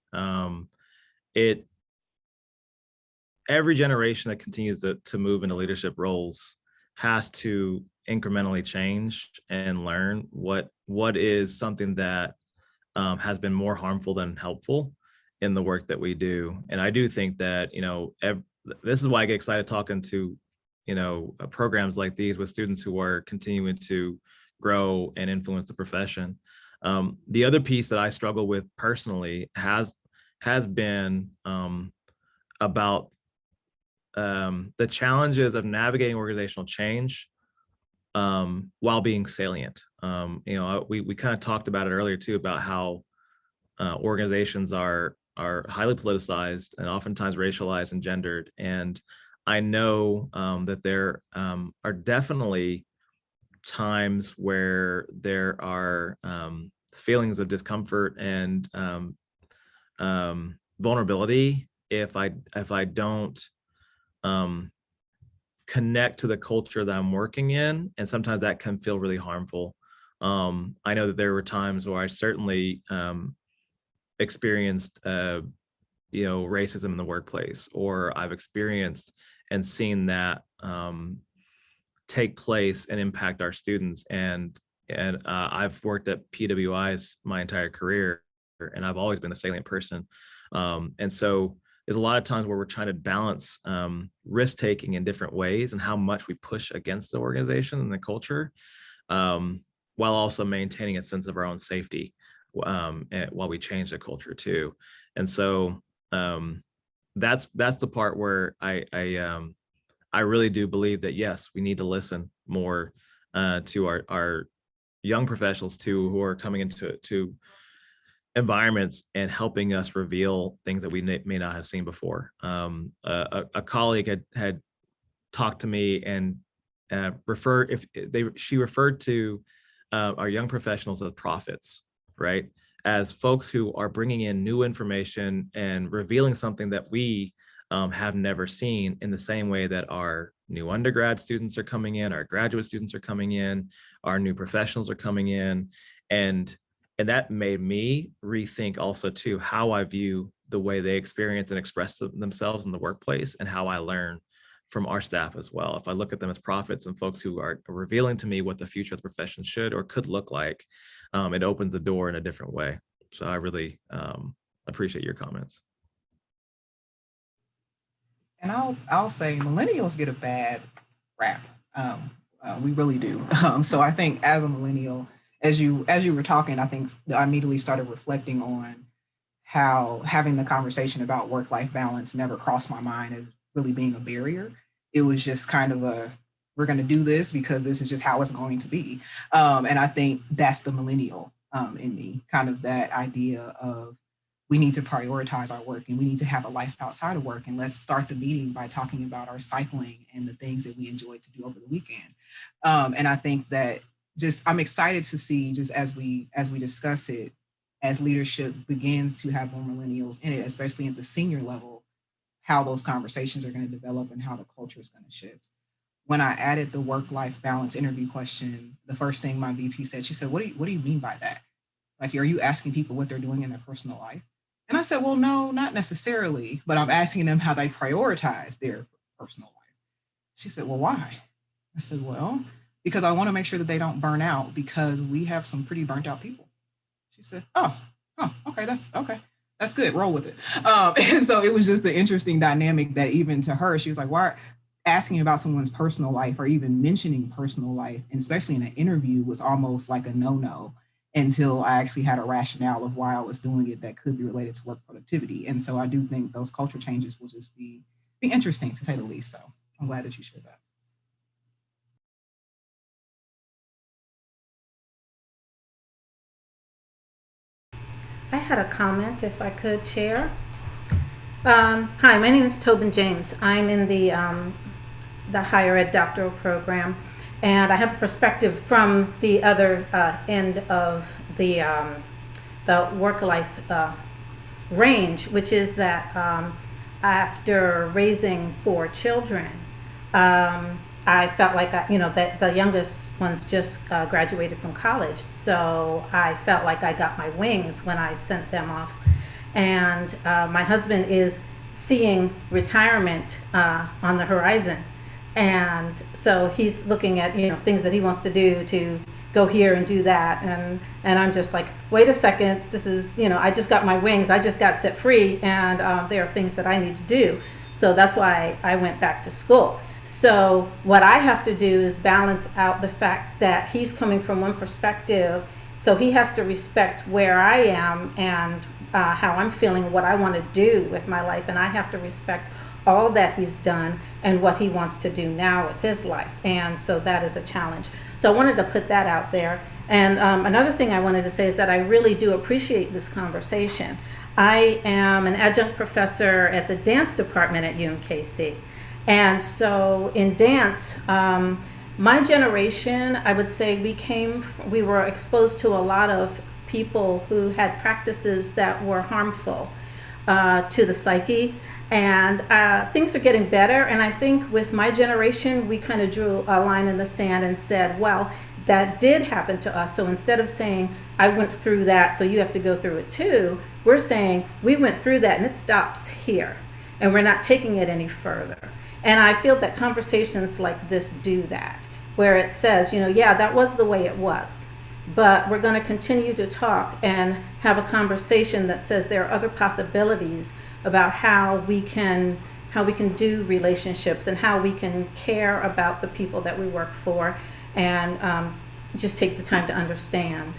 Every generation that continues to move into leadership roles has to incrementally change and learn what is something that has been more harmful than helpful in the work that we do. And I do think that this is why I get excited talking to programs like these with students who are continuing to grow and influence the profession. The other piece that I struggle with personally has been about the challenges of navigating organizational change while being salient. We kind of talked about it earlier too, about how organizations are highly politicized and oftentimes racialized and gendered. And I know that there are definitely times where there are feelings of discomfort and vulnerability if I don't connect to the culture that I'm working in, and sometimes that can feel really harmful. I know that there were times where I certainly experienced racism in the workplace, or I've experienced and seen that take place and impact our students. And I've worked at PWIs my entire career, and I've always been a salient person. And so there's a lot of times where we're trying to balance risk taking in different ways and how much we push against the organization and the culture, while also maintaining a sense of our own safety while we change the culture too. And so that's the part where I really do believe that, yes, we need to listen more to our young professionals too, who are coming into environments and helping us reveal things that we may not have seen before. A colleague had talked to me and she referred to our young professionals as prophets, right? As folks who are bringing in new information and revealing something that we have never seen, in the same way that our new undergrad students are coming in, our graduate students are coming in, our new professionals are coming in. And that made me rethink also too, how I view the way they experience and express themselves in the workplace, and how I learn from our staff as well. If I look at them as prophets and folks who are revealing to me what the future of the profession should or could look like, it opens the door in a different way. So I really appreciate your comments. And I'll say millennials get a bad rap. We really do. So I think as a millennial, as you were talking, I think I immediately started reflecting on how having the conversation about work-life balance never crossed my mind as really being a barrier. It was just kind of we're going to do this because this is just how it's going to be. And I think that's the millennial in me, kind of that idea of, we need to prioritize our work and we need to have a life outside of work. And let's start the meeting by talking about our cycling and the things that we enjoy to do over the weekend. And I think that I'm excited to see, just as we discuss it, as leadership begins to have more millennials in it, especially at the senior level, how those conversations are going to develop and how the culture is going to shift. When I added the work-life balance interview question, the first thing my VP said, she said, what do you mean by that? Like, are you asking people what they're doing in their personal life? And I said, well, no, not necessarily, but I'm asking them how they prioritize their personal life. She said, well, why? I said, well, because I want to make sure that they don't burn out, because we have some pretty burnt out people. She said, oh, okay, that's good, roll with it. And so it was just an interesting dynamic that even to her, she was like, why asking about someone's personal life or even mentioning personal life, and especially in an interview, was almost like a no-no, until I actually had a rationale of why I was doing it that could be related to work productivity. And so I do think those culture changes will just be interesting, to say the least. So I'm glad that you shared that. I had a comment, if I could share. Hi, my name is Tobin James. I'm in the higher ed doctoral program, and I have a perspective from the other end of the work-life range, which is that after raising 4 children, I felt like that the youngest ones just graduated from college, so I felt like I got my wings when I sent them off. And my husband is seeing retirement on the horizon. And so he's looking at, things that he wants to do, to go here and do that. And I'm just like, wait a second, this is, I just got my wings, I just got set free, and there are things that I need to do. So that's why I went back to school. So what I have to do is balance out the fact that he's coming from one perspective, so he has to respect where I am and how I'm feeling, what I want to do with my life, and I have to respect all that he's done and what he wants to do now with his life. And so that is a challenge. So I wanted to put that out there. And another thing I wanted to say is that I really do appreciate this conversation. I am an adjunct professor at the dance department at UMKC. And so in dance, my generation, I would say we were exposed to a lot of people who had practices that were harmful to the psyche. And things are getting better. And I think with my generation, we kind of drew a line in the sand and said, well, that did happen to us. So instead of saying, I went through that, so you have to go through it too, we're saying, we went through that and it stops here. And we're not taking it any further. And I feel that conversations like this do that, where it says, yeah, that was the way it was. But we're going to continue to talk and have a conversation that says there are other possibilities about how we can do relationships and how we can care about the people that we work for and just take the time to understand.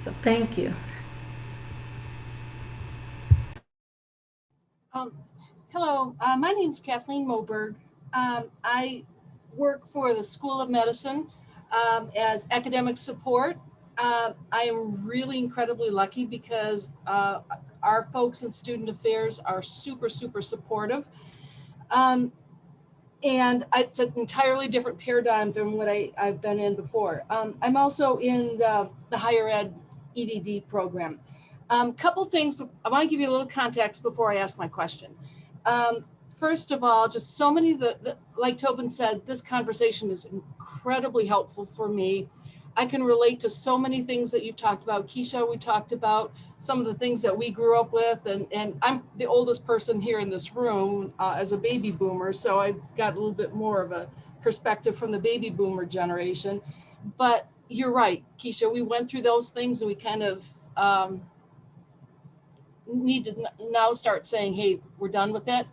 So thank you. Hello, my name is Kathleen Moberg. I work for the School of Medicine as academic support. I am really incredibly lucky because our folks in student affairs are super, super supportive. And it's an entirely different paradigm than what I've been in before. I'm also in the higher ed EDD program. Couple things, I want to give you a little context before I ask my question. First of all, just so many, like Tobin said, this conversation is incredibly helpful for me. I can relate to so many things that you've talked about. Keisha, we talked about some of the things that we grew up with, and I'm the oldest person here in this room as a baby boomer, so I've got a little bit more of a perspective from the baby boomer generation. But you're right, Keisha, we went through those things and we kind of need to now start saying, hey, we're done with it.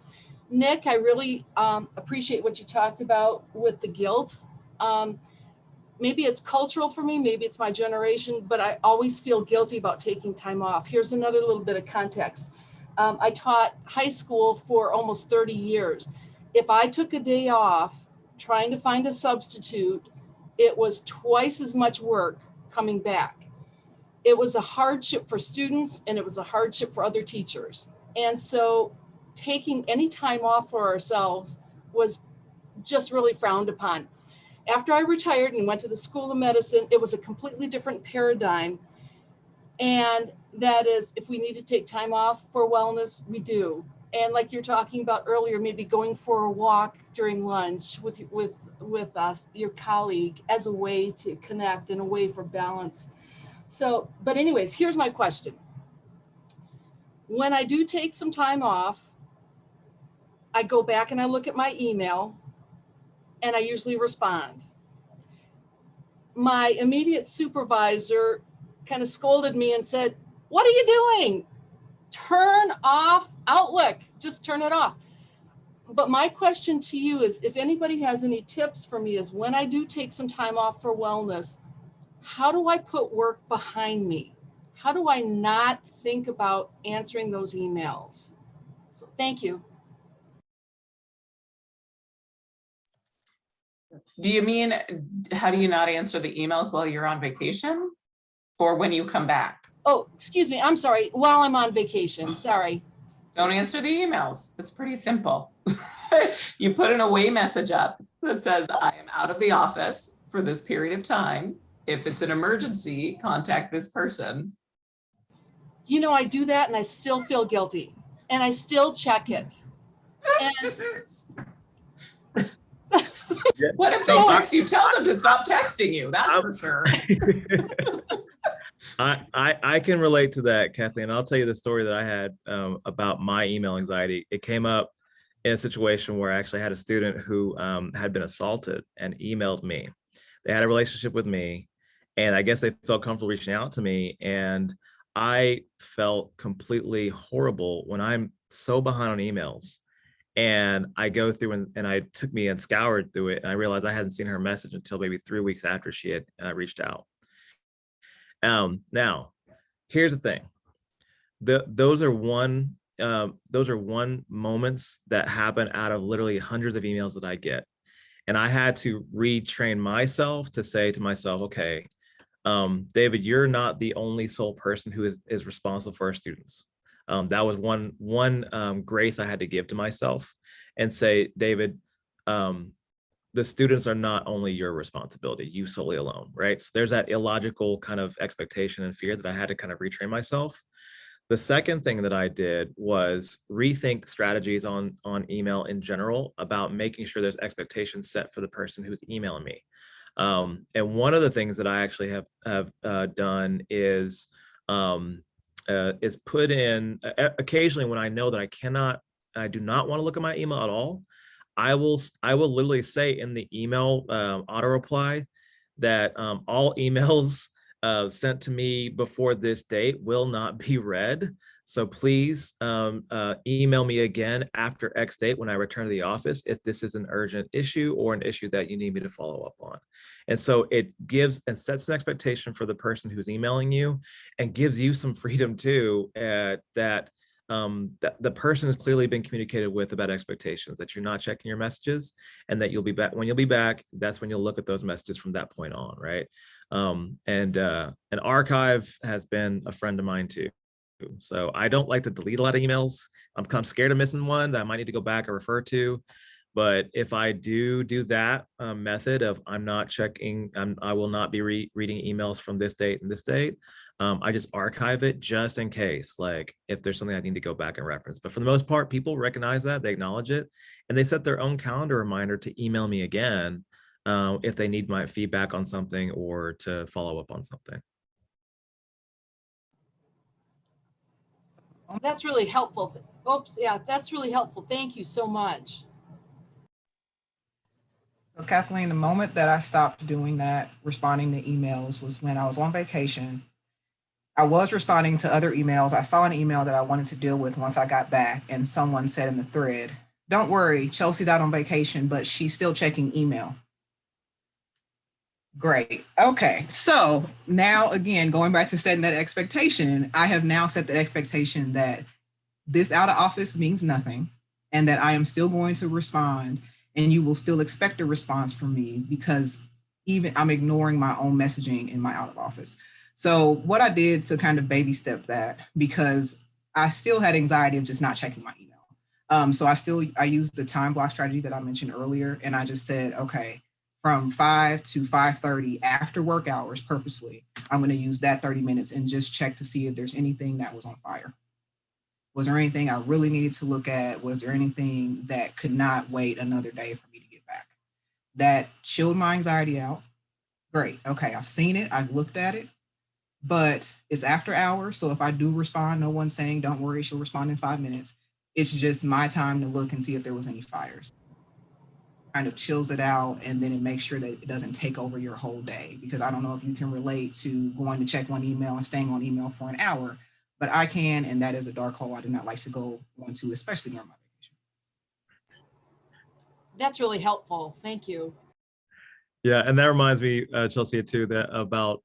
Nick, I really appreciate what you talked about with the guilt. Maybe it's cultural for me, maybe it's my generation, but I always feel guilty about taking time off. Here's another little bit of context. I taught high school for almost 30 years. If I took a day off trying to find a substitute, it was twice as much work coming back. It was a hardship for students and it was a hardship for other teachers. And so taking any time off for ourselves was just really frowned upon. After I retired and went to the School of Medicine, it was a completely different paradigm. And that is, if we need to take time off for wellness, we do. And like you're talking about earlier, maybe going for a walk during lunch with us, your colleague, as a way to connect and a way for balance. So, but anyways, here's my question. When I do take some time off, I go back and I look at my email and I usually respond. My immediate supervisor kind of scolded me and said, what are you doing? Turn off Outlook, just turn it off. But my question to you is, if anybody has any tips for me, is when I do take some time off for wellness, how do I put work behind me? How do I not think about answering those emails? So thank you. Do you mean, how do you not answer the emails while you're on vacation or when you come back? Oh, excuse me. I'm sorry. While I'm on vacation, sorry. Don't answer the emails. It's pretty simple. You put an away message up that says, I am out of the office for this period of time. If it's an emergency, contact this person. You know, I do that and I still feel guilty and I still check it. And what if they text you? Tell them to stop texting you. That's for sure. I can relate to that, Kathleen. I'll tell you the story that I had about my email anxiety. It came up in a situation where I actually had a student who had been assaulted and emailed me. They had a relationship with me, and I guess they felt comfortable reaching out to me. And I felt completely horrible when I'm so behind on emails. And I go through and I took me and scoured through it. And I realized I hadn't seen her message until maybe 3 weeks after she had reached out. Now, here's the thing. Those are one those are one moments that happen out of literally hundreds of emails that I get. And I had to retrain myself to say to myself, okay, David, you're not the only sole person who is responsible for our students. That was one grace I had to give to myself and say, David, the students are not only your responsibility, you solely alone, right? So there's that illogical kind of expectation and fear that I had to kind of retrain myself. The second thing that I did was rethink strategies on email in general about making sure there's expectations set for the person who's emailing me. And one of the things that I actually have done is put in occasionally when I know that I do not want to look at my email at all, I will literally say in the email auto reply that all emails sent to me before this date will not be read. So please email me again after X date when I return to the office if this is an urgent issue or an issue that you need me to follow up on. And so it gives and sets an expectation for the person who's emailing you and gives you some freedom too, that the person has clearly been communicated with about expectations, that you're not checking your messages and that you'll be back. When you'll be back, that's when you'll look at those messages from that point on, right? And an archive has been a friend of mine too. So I don't like to delete a lot of emails. I'm kind of scared of missing one that I might need to go back or refer to. But if I do that method of I'm not checking, I will not be reading emails from this date and this date, I just archive it just in case, like if there's something I need to go back and reference. But for the most part, people recognize that, they acknowledge it, and they set their own calendar reminder to email me again if they need my feedback on something or to follow up on something. That's really helpful. Oops, yeah, that's really helpful. Thank you so much. So Kathleen, the moment that I stopped doing that, responding to emails, was when I was on vacation. I was responding to other emails. I saw an email that I wanted to deal with once I got back, and someone said in the thread, "Don't worry, Chelsea's out on vacation, but she's still checking email." Great. Okay. So now again, going back to setting that expectation, I have now set the expectation that this out of office means nothing and that I am still going to respond and you will still expect a response from me because even I'm ignoring my own messaging in my out of office. So what I did to kind of baby step that, because I still had anxiety of just not checking my email. So I used the time block strategy that I mentioned earlier. And I just said, okay, from 5 to 5:30 after work hours purposefully, I'm going to use that 30 minutes and just check to see if there's anything that was on fire. Was there anything I really needed to look at? Was there anything that could not wait another day for me to get back? That chilled my anxiety out. Great. Okay, I've seen it. I've looked at it, but it's after hours. So if I do respond, no one's saying, don't worry, she'll respond in 5 minutes. It's just my time to look and see if there was any fires. Kind of chills it out, and then it makes sure that it doesn't take over your whole day, because I don't know if you can relate to going to check one email and staying on email for an hour, but I can, and that is a dark hole I do not like to go into, especially during my vacation. That's really helpful. Thank you. Yeah, and that reminds me, Chelsea, too, that about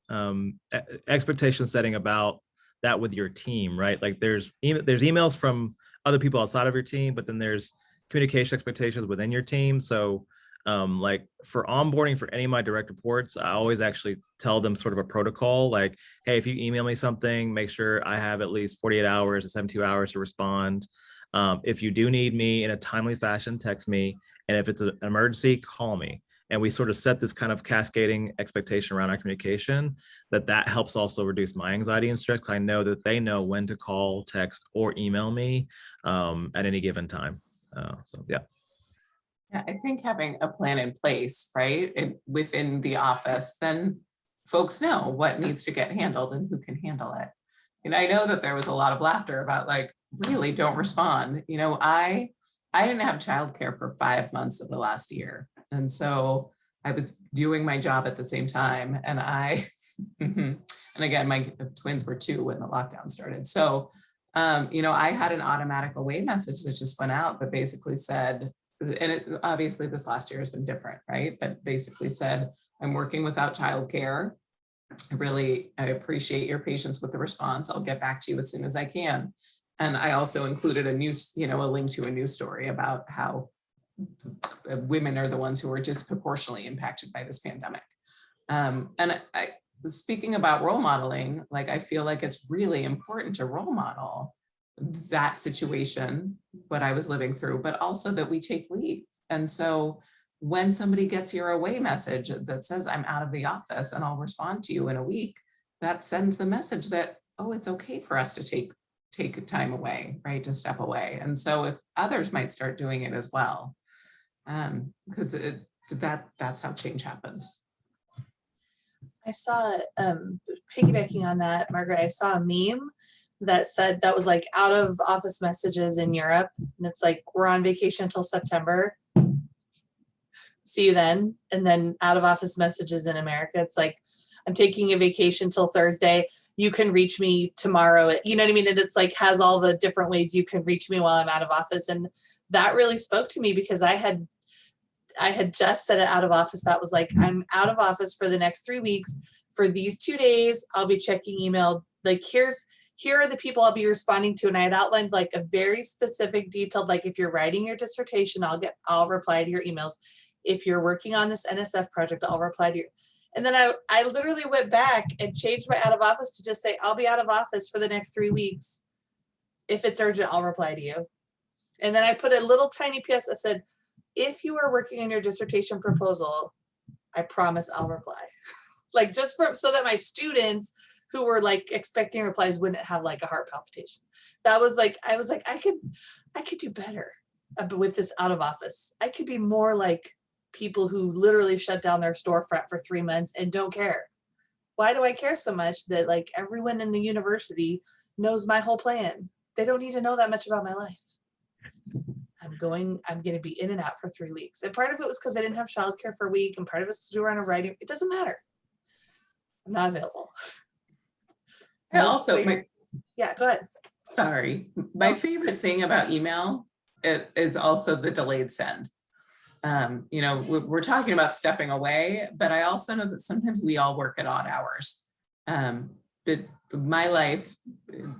expectation setting about that with your team, right? Like there's emails from other people outside of your team, but then there's communication expectations within your team. So like for onboarding for any of my direct reports, I always actually tell them sort of a protocol, like, hey, if you email me something, make sure I have at least 48 hours to 72 hours to respond. If you do need me in a timely fashion, text me. And if it's an emergency, call me. And we sort of set this kind of cascading expectation around our communication that helps also reduce my anxiety and stress. I know that they know when to call, text, or email me at any given time. So, yeah. Yeah, I think having a plan in place, right, within the office, then folks know what needs to get handled and who can handle it. And I know that there was a lot of laughter about like, really don't respond. You know, I didn't have childcare for 5 months of the last year. And so I was doing my job at the same time. And and again, my twins were 2 when the lockdown started. So, you know, I had an automatic away message that just went out that basically said, and obviously this last year has been different, right? But basically said, I'm working without childcare. I appreciate your patience with the response. I'll get back to you as soon as I can. And I also included a news, a link to a news story about how women are the ones who are disproportionately impacted by this pandemic. And speaking about role modeling, like I feel like it's really important to role model that situation, what I was living through, but also that we take leave. And so when somebody gets your away message that says I'm out of the office and I'll respond to you in a week, that sends the message that, oh, it's okay for us to take time away, right? To step away. And so if others might start doing it as well, because that's how change happens. I saw, piggybacking on that, Margaret, I saw a meme that said that was like out of office messages in Europe. And it's like, we're on vacation until September. See you then. And then out of office messages in America, it's like, I'm taking a vacation till Thursday. You can reach me tomorrow. You know what I mean? And it's like, has all the different ways you can reach me while I'm out of office. And that really spoke to me because I had just said it out of office. That was like, I'm out of office for the next 3 weeks. For these 2 days, I'll be checking email. Like, here are the people I'll be responding to. And I had outlined like a very specific detailed, like if you're writing your dissertation, I'll reply to your emails. If you're working on this NSF project, I'll reply to your. And then I literally went back and changed my out of office to just say, I'll be out of office for the next 3 weeks. If it's urgent, I'll reply to you. And then I put a little tiny PS. I said, if you are working on your dissertation proposal, I promise I'll reply. Like just so that my students who were like expecting replies wouldn't have like a heart palpitation. That was like, I was like, I could do better with this out of office. I could be more like people who literally shut down their storefront for 3 months and don't care. Why do I care so much that like everyone in the university knows my whole plan? They don't need to know that much about my life. I'm going to be in and out for 3 weeks. And part of it was because I didn't have childcare for a week, and part of it was because we were on a writing. It doesn't matter. I'm not available. And also, yeah, go ahead. Sorry. My favorite thing about email is also the delayed send. We're talking about stepping away, but I also know that sometimes we all work at odd hours. But my life,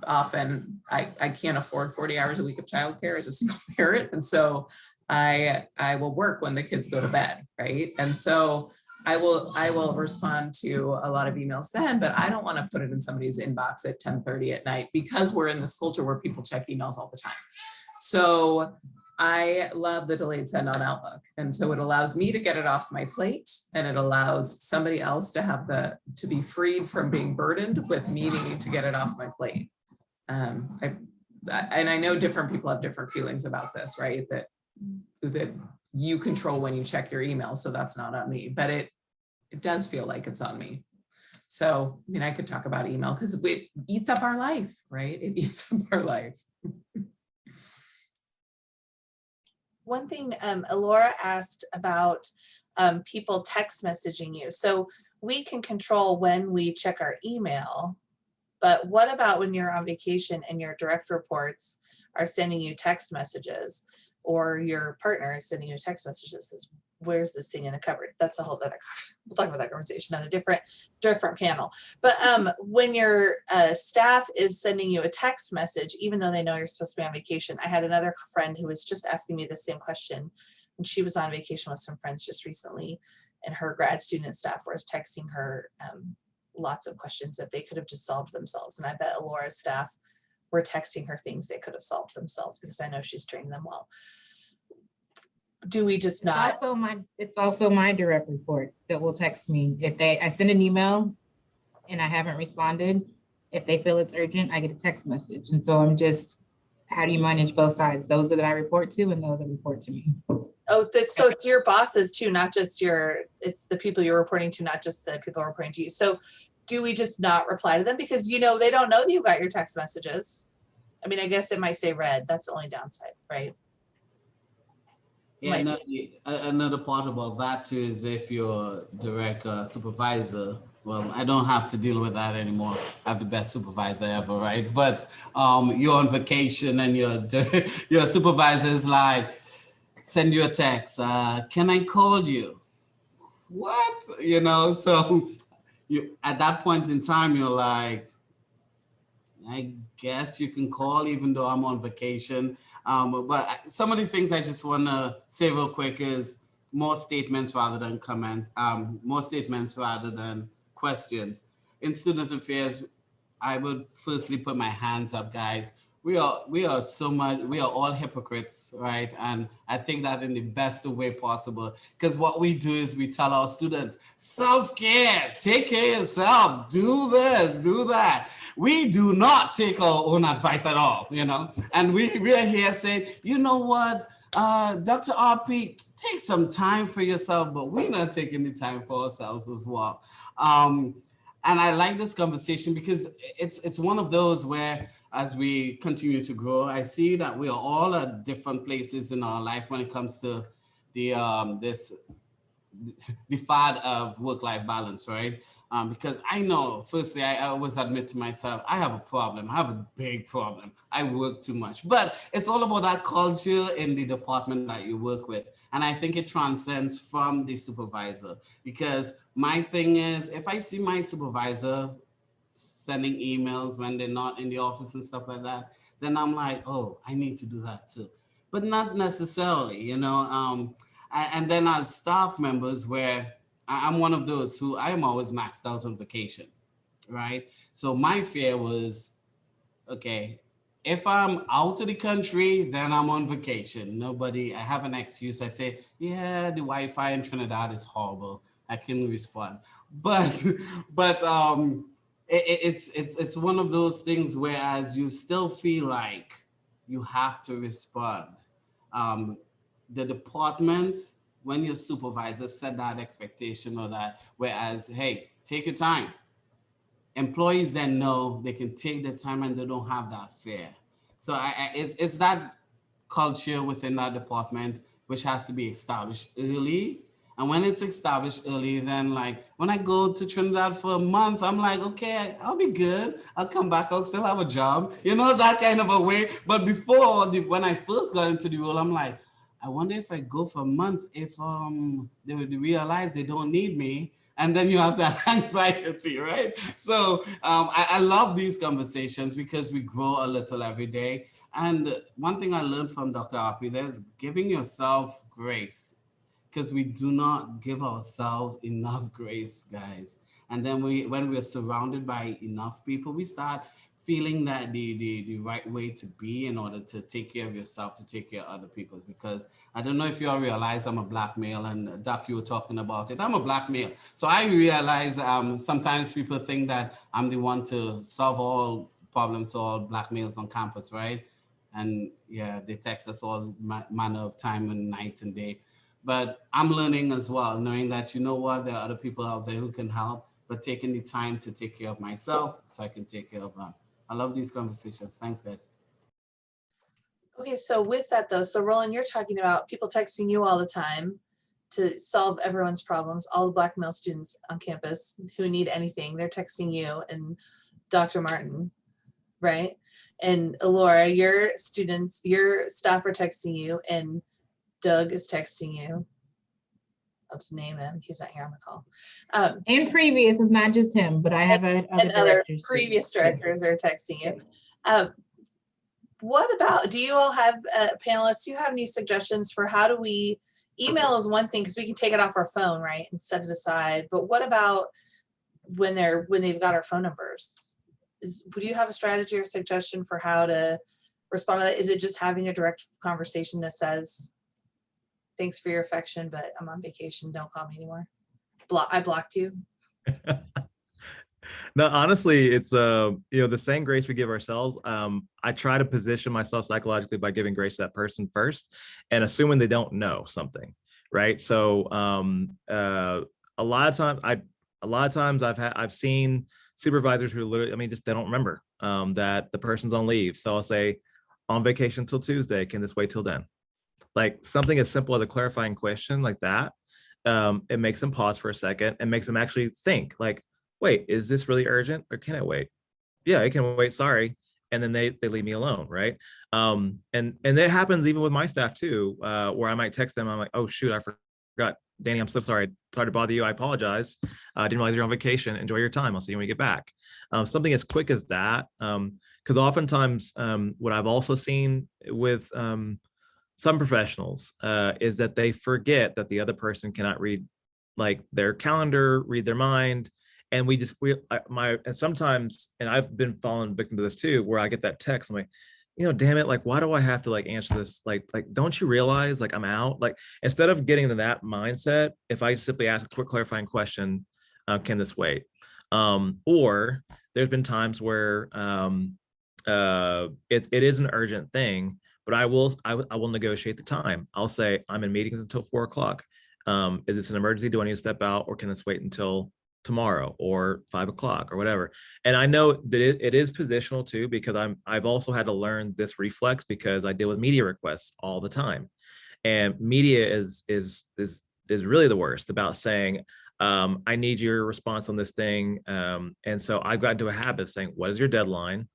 often I can't afford 40 hours a week of childcare as a single parent. And so I will work when the kids go to bed, right? And so I will respond to a lot of emails then, but I don't want to put it in somebody's inbox at 10:30 at night because we're in this culture where people check emails all the time. So I love the delayed send on Outlook. And so it allows me to get it off my plate, and it allows somebody else to be freed from being burdened with me needing to get it off my plate. And I know different people have different feelings about this, right? That you control when you check your email, so that's not on me, but it does feel like it's on me. So, I mean, I could talk about email because it eats up our life, right? It eats up our life. One thing Elora asked about people text messaging you. So we can control when we check our email, but what about when you're on vacation and your direct reports are sending you text messages, or your partner is sending you text messages? Says, where's this thing in the cupboard? That's a whole other, we'll talk about that conversation on a different panel. But when your staff is sending you a text message, even though they know you're supposed to be on vacation, I had another friend who was just asking me the same question, and she was on vacation with some friends just recently, and her grad student staff was texting her lots of questions that they could have just solved themselves. And I bet Elora's staff were texting her things they could have solved themselves, because I know she's trained them well. Do we just not? It's also my direct report that will text me. If I send an email and I haven't responded, if they feel it's urgent, I get a text message. And so I'm just, how do you manage both sides? Those that I report to and those that report to me. Oh, so it's your bosses too, not just it's the people you're reporting to, not just the people reporting to you. So do we just not reply to them? Because, they don't know that you got your text messages. I mean, I guess it might say read. That's the only downside, right? Yeah, another part about that too is if your direct supervisor, well, I don't have to deal with that anymore. I have the best supervisor ever, right? But you're on vacation and your supervisor is like, send you a text, can I call you? What? So you at that point in time, you're like, I guess you can call, even though I'm on vacation. But some of the things I just want to say real quick is more statements rather than comment, more statements rather than questions. In student affairs, I would firstly put my hands up, guys. We are all hypocrites, right? And I think that in the best way possible, because what we do is we tell our students, self-care, take care of yourself, do this, do that. We do not take our own advice at all, and we are here saying, you know what, Dr. RP, take some time for yourself, but we're not taking the time for ourselves as well. And I like this conversation because it's one of those where, as we continue to grow, I see that we are all at different places in our life when it comes to the fad of work-life balance, right? Because I know, firstly, I always admit to myself, I have a problem. I have a big problem. I work too much. But it's all about that culture in the department that you work with. And I think it transcends from the supervisor, because my thing is, if I see my supervisor sending emails when they're not in the office and stuff like that, then I'm like, oh, I need to do that too. But not necessarily, and then as staff members, where I'm one of those who I am always maxed out on vacation, right? So my fear was, okay, if I'm out of the country, then I'm on vacation. I have an excuse. I say, yeah, the Wi-Fi in Trinidad is horrible. I can respond. But it's one of those things whereas you still feel like you have to respond. The department, when your supervisor set that expectation or that, whereas, hey, take your time. Employees then know they can take their time and they don't have that fear. So it's that culture within that department which has to be established early. And when it's established early, then like when I go to Trinidad for a month, I'm like, okay, I'll be good. I'll come back. I'll still have a job, that kind of a way. But before, when I first got into the role, I'm like, I wonder if I go for a month, if they would realize they don't need me. And then you have that anxiety, right? So I love these conversations because we grow a little every day. And one thing I learned from Dr. Api, there's giving yourself grace, because we do not give ourselves enough grace, guys. And then when we're surrounded by enough people, we start feeling that the right way to be in order to take care of yourself, to take care of other people. Because I don't know if you all realize I'm a Black male, and Doc, you were talking about it. I'm a Black male. So I realize sometimes people think that I'm the one to solve all problems, all Black males on campus, right? And yeah, they text us all manner of time and night and day. But I'm learning as well, knowing that, there are other people out there who can help, but taking the time to take care of myself so I can take care of them. I love these conversations. Thanks, guys. Okay, so with that though, so Roland, you're talking about people texting you all the time to solve everyone's problems, all the Black male students on campus who need anything, they're texting you and Dr. Martin, right? And Laura, your staff are texting you, and Doug is texting you. I'll just name him. He's not here on the call. And previous is not just him, but I have other previous directors are texting you. What about, do you all have panelists? Do you have any suggestions for how do we, email is one thing because we can take it off our phone, right, and set it aside. But what about when they've got our phone numbers? Do you have a strategy or suggestion for how to respond to that? Is it just having a direct conversation that says, thanks for your affection, but I'm on vacation, don't call me anymore? I blocked you. No, honestly, it's the same grace we give ourselves. I try to position myself psychologically by giving grace to that person first and assuming they don't know something, right? So a lot of times I've seen supervisors who literally, just they don't remember that the person's on leave. So I'll say, on vacation till Tuesday, can this wait till then? Like something as simple as a clarifying question like that. It makes them pause for a second and makes them actually think like, wait, is this really urgent or can it wait? Yeah, it can wait, sorry. And then they leave me alone, right? And that happens even with my staff too, where I might text them, I'm like, oh shoot, I forgot Danny, I'm so sorry. Sorry to bother you. I apologize. I didn't realize you're on vacation. Enjoy your time. I'll see you when you get back. Something as quick as that, because oftentimes what I've also seen with some professionals is that they forget that the other person cannot read like their calendar, read their mind. And and sometimes, and I've been fallen victim to this too, where I get that text, I'm like, damn it, like, why do I have to like answer this? Like, don't you realize like I'm out? Like, instead of getting into that mindset, if I simply ask a quick clarifying question, can this wait? Or there's been times where it is an urgent thing, but I will negotiate the time. I'll say I'm in meetings until 4 o'clock. Is this an emergency? Do I need to step out, or can this wait until tomorrow or 5 o'clock or whatever? And I know that it is positional too, because I've also had to learn this reflex because I deal with media requests all the time, and media is really the worst about saying, I need your response on this thing. And so I've gotten into a habit of saying, what is your deadline?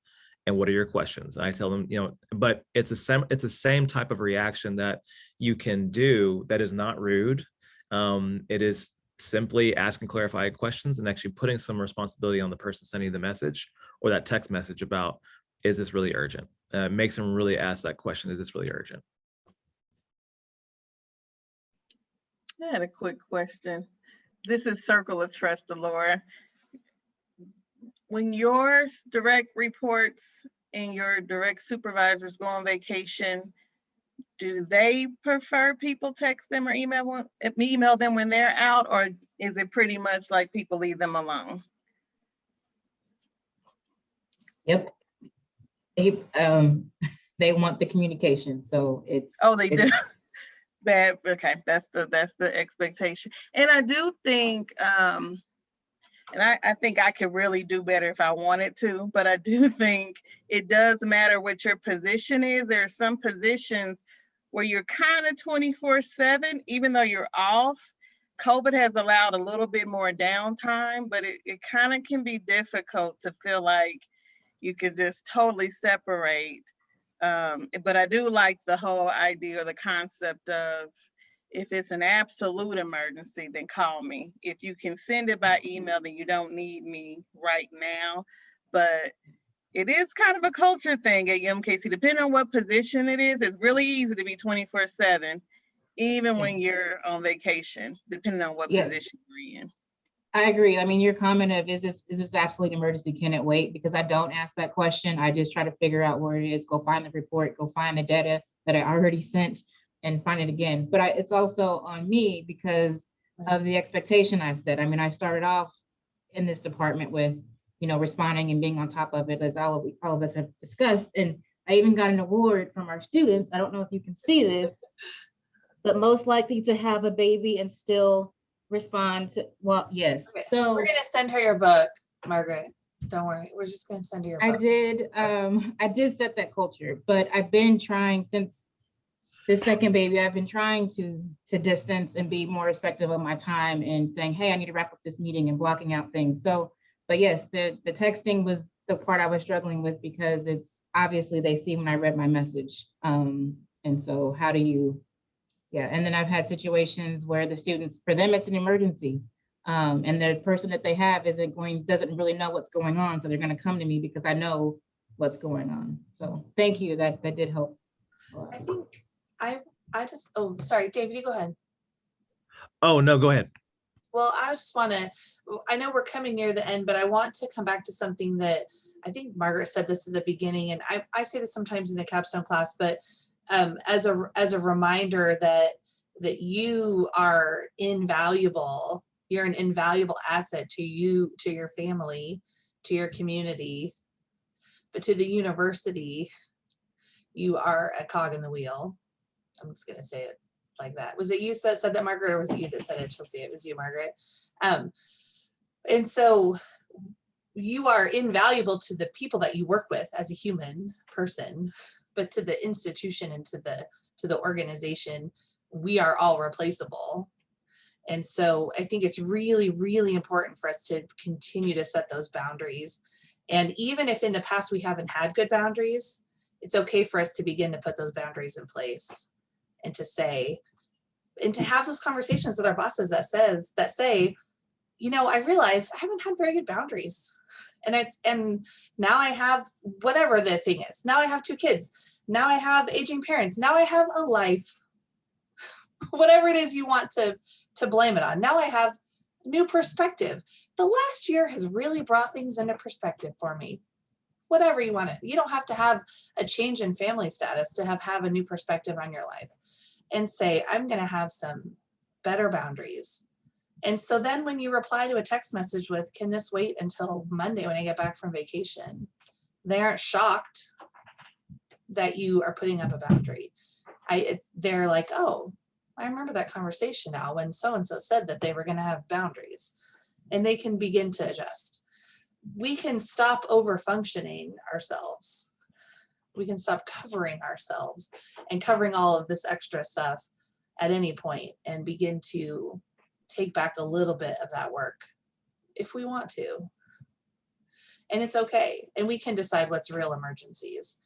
And what are your questions? And I tell them, but it's the same type of reaction that you can do that is not rude. It is simply asking clarifying questions and actually putting some responsibility on the person sending the message or that text message about, is this really urgent? It makes them really ask that question, is this really urgent? I had a quick question. This is Circle of Trust, Laura. When your direct reports and your direct supervisors go on vacation, do they prefer people text them or email them when they're out, or is it pretty much like people leave them alone? Yep. They want the communication, so it's. Oh, they do. That okay. That's the expectation, and I do think. And I think I could really do better if I wanted to, but I do think it does matter what your position is. There are some positions where you're kind of 24/7, even though you're off. COVID has allowed a little bit more downtime, but it kind of can be difficult to feel like you could just totally separate. But I do like the whole idea or the concept of, if it's an absolute emergency, then call me. If you can send it by email, then you don't need me right now. But it is kind of a culture thing at UMKC. Depending on what position it is, it's really easy to be 24/7, even when you're on vacation, depending on what position you're in. I agree. I mean, your comment of, is this absolute emergency? Can it wait? Because I don't ask that question. I just try to figure out where it is, go find the report, go find the data that I already sent, and find it again. But it's also on me because of the expectation I've set. I mean, I started off in this department with, responding and being on top of it, as all of us have discussed. And I even got an award from our students. I don't know if you can see this, but most likely to have a baby and still respond to, well, yes. Okay. So we're gonna send her your book, Margaret. Don't worry, we're just gonna send her your book. I did set that culture, but I've been trying since the second baby, I've been trying to distance and be more respectful of my time and saying, hey, I need to wrap up this meeting and blocking out things. So, but yes, the texting was the part I was struggling with, because it's obviously they see when I read my message. And so how do you, and then I've had situations where the students, for them, it's an emergency. And the person that they have doesn't really know what's going on. So they're going to come to me because I know what's going on. So thank you, that did help. I think sorry, David, you go ahead. Oh, no, go ahead. Well, I know we're coming near the end, but I want to come back to something that I think Margaret said this at the beginning, and I say this sometimes in the capstone class, but as a reminder that you are invaluable. You're an invaluable asset to you, to your family, to your community, but to the university, you are a cog in the wheel. I'm just gonna say it like that. Was it you that said that, Margaret, or was it you that said it? She'll see it was you, Margaret. And so you are invaluable to the people that you work with as a human person, but to the institution and to the organization, we are all replaceable. And so I think it's really, really important for us to continue to set those boundaries. And even if in the past we haven't had good boundaries, it's okay for us to begin to put those boundaries in place and to say, and to have those conversations with our bosses that say, you know, I realize I haven't had very good boundaries. And now I have whatever the thing is. Now I have 2 kids. Now I have aging parents. Now I have a life. Whatever it is you want to blame it on. Now I have new perspective. The last year has really brought things into perspective for me. Whatever you want to, you don't have to have a change in family status to have a new perspective on your life, and say, I'm going to have some better boundaries. And so then when you reply to a text message with, can this wait until Monday when I get back from vacation? They aren't shocked that you are putting up a boundary. They're like, oh, I remember that conversation now when so-and-so said that they were going to have boundaries, and they can begin to adjust. We can stop over functioning ourselves. We can stop covering ourselves and covering all of this extra stuff at any point and begin to take back a little bit of that work if we want to. And it's okay. And we can decide what's real emergencies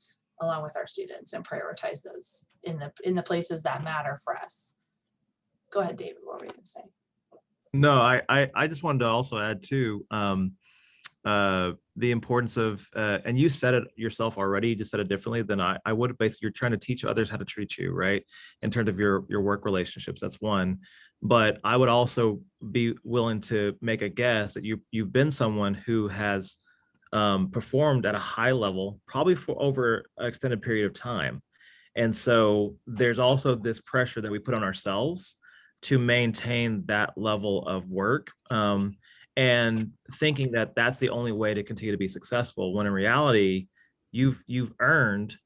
along with our students and prioritize those in the places that matter for us. Go ahead, David, what were you going to say? No, I just wanted to also add too, the importance of, and you said it yourself already, you just said it differently than I would. Basically, you're trying to teach others how to treat you, right? In terms of your work relationships, that's one. But I would also be willing to make a guess that you've been someone who has performed at a high level, probably for over an extended period of time. And so there's also this pressure that we put on ourselves to maintain that level of work, and thinking that that's the only way to continue to be successful, when in reality, you've earned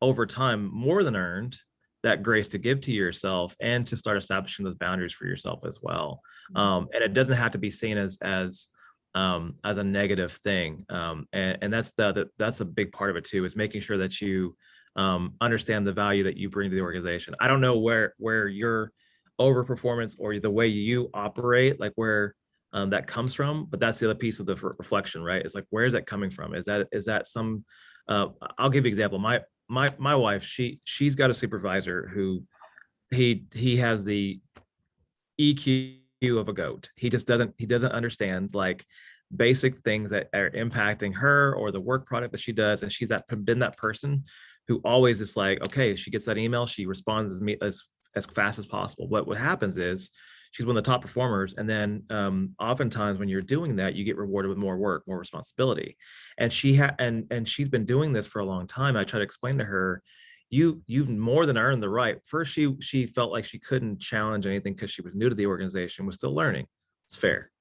over time, more than earned, that grace to give to yourself and to start establishing those boundaries for yourself as well. And it doesn't have to be seen as a negative thing. And that's a big part of it too, is making sure that you understand the value that you bring to the organization. I don't know where your overperformance or the way you operate, like where that comes from, but that's the other piece of the reflection, right? It's like, where is that coming from? Is that some, I'll give you an example. My wife, she's got a supervisor who he has the EQ of a goat. He doesn't understand like basic things that are impacting her or the work product that she does. And she's been that person who always is like, okay, she gets that email, she responds as fast as possible. What happens is she's one of the top performers. And then oftentimes when you're doing that, you get rewarded with more work, more responsibility. And she's been doing this for a long time. I try to explain to her, you've more than earned the right. First, she felt like she couldn't challenge anything because she was new to the organization, was still learning. It's fair.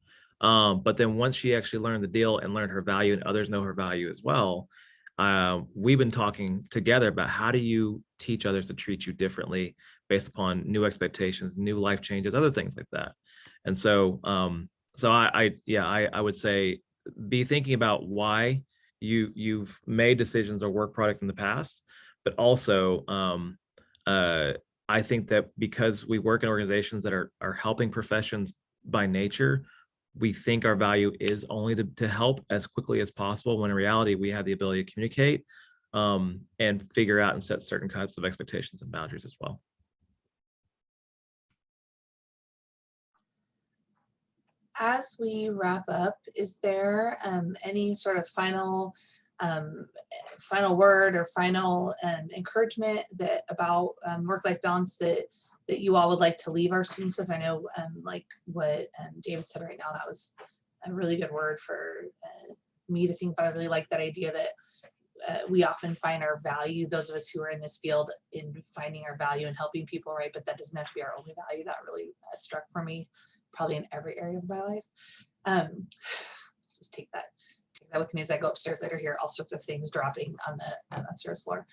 But then once she actually learned the deal and learned her value, and others know her value as well, we've been talking together about how do you teach others to treat you differently based upon new expectations, new life changes, other things like that. And so, I would say be thinking about why you've made decisions or work product in the past, but also I think that because we work in organizations that are helping professions by nature, we think our value is only to help as quickly as possible, when in reality, we have the ability to communicate and figure out and set certain types of expectations and boundaries as well. As we wrap up, is there any sort of final word or final encouragement about work-life balance that you all would like to leave our students with? I know like what David said right now, that was a really good word for me to think about. I really like that idea that we often find our value, those of us who are in this field, in finding our value and helping people, right? But that doesn't have to be our only value. That really struck for me, probably in every area of my life. Just take that with me as I go upstairs later, hear all sorts of things dropping on the upstairs floor.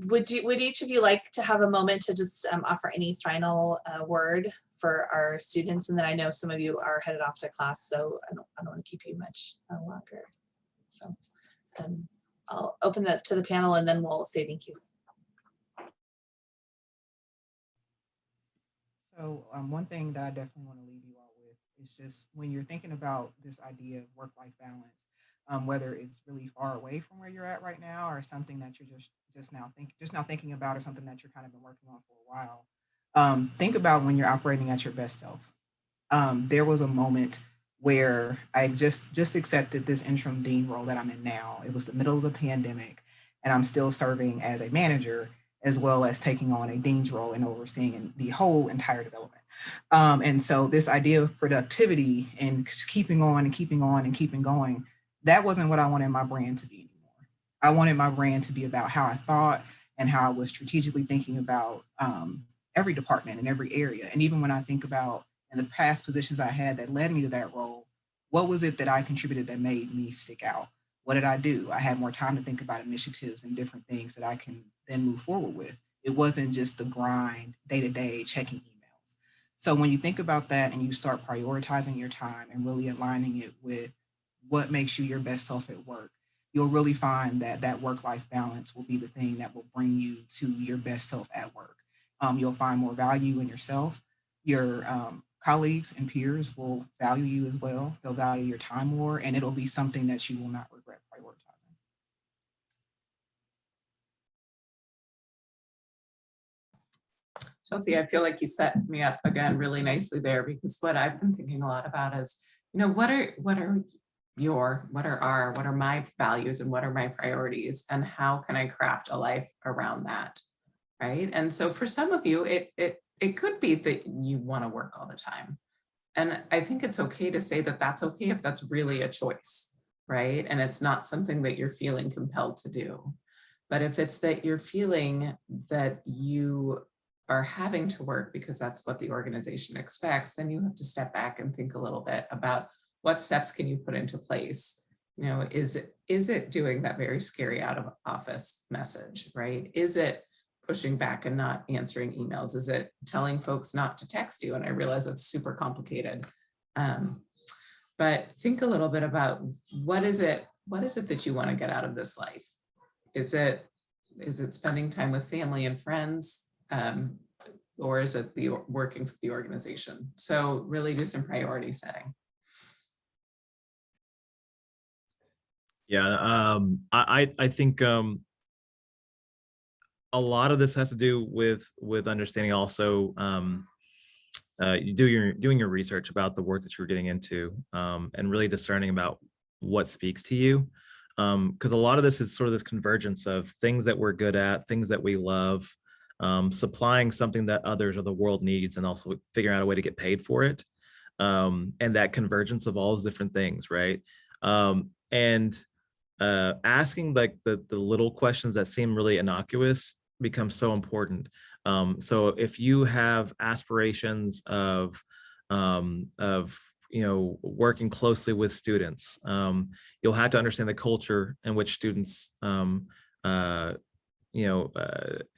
Would each of you like to have a moment to just offer any final word for our students? And then I know some of you are headed off to class, so I don't want to keep you much longer. So I'll open that to the panel and then we'll say thank you. So one thing that I definitely want to leave you all with is just when you're thinking about this idea of work-life balance, whether it's really far away from where you're at right now or something that you're just now thinking about, or something that you're kind of been working on for a while. Think about when you're operating at your best self. There was a moment where I just accepted this interim dean role that I'm in now. It was the middle of the pandemic, and I'm still serving as a manager as well as taking on a dean's role and overseeing the whole entire development. And so this idea of productivity and just keeping on and keeping on and keeping going, that wasn't what I wanted my brand to be anymore. I wanted my brand to be about how I thought and how I was strategically thinking about every department and every area. And even when I think about in the past positions I had that led me to that role, what was it that I contributed that made me stick out? What did I do? I had more time to think about initiatives and different things that I can then move forward with. It wasn't just the grind, day-to-day checking emails. So when you think about that and you start prioritizing your time and really aligning it with what makes you your best self at work, you'll really find that that work-life balance will be the thing that will bring you to your best self at work. You'll find more value in yourself. Your colleagues and peers will value you as well. They'll value your time more, and it'll be something that you will not regret prioritizing. Chelsea, I feel like you set me up again really nicely there, because what I've been thinking a lot about is, what are my values and what are my priorities, and how can I craft a life around that, right? And so for some of you, it could be that you want to work all the time. And I think it's okay to say that that's okay if that's really a choice, right? And it's not something that you're feeling compelled to do. But if it's that you're feeling that you are having to work because that's what the organization expects, then you have to step back and think a little bit about what steps can you put into place. Is it doing that very scary out of office message, right? Is it pushing back and not answering emails? Is it telling folks not to text you? And I realize it's super complicated. But think a little bit about what is it that you want to get out of this life? Is it spending time with family and friends? Or is it the working for the organization? So really do some priority setting. Yeah, I think a lot of this has to do with understanding also doing your research about the work that you're getting into, and really discerning about what speaks to you. Because a lot of this is sort of this convergence of things that we're good at, things that we love, supplying something that others or the world needs, and also figuring out a way to get paid for it. And that convergence of all those different things, right? And asking like the little questions that seem really innocuous becomes so important. So if you have aspirations of working closely with students, you'll have to understand the culture in which students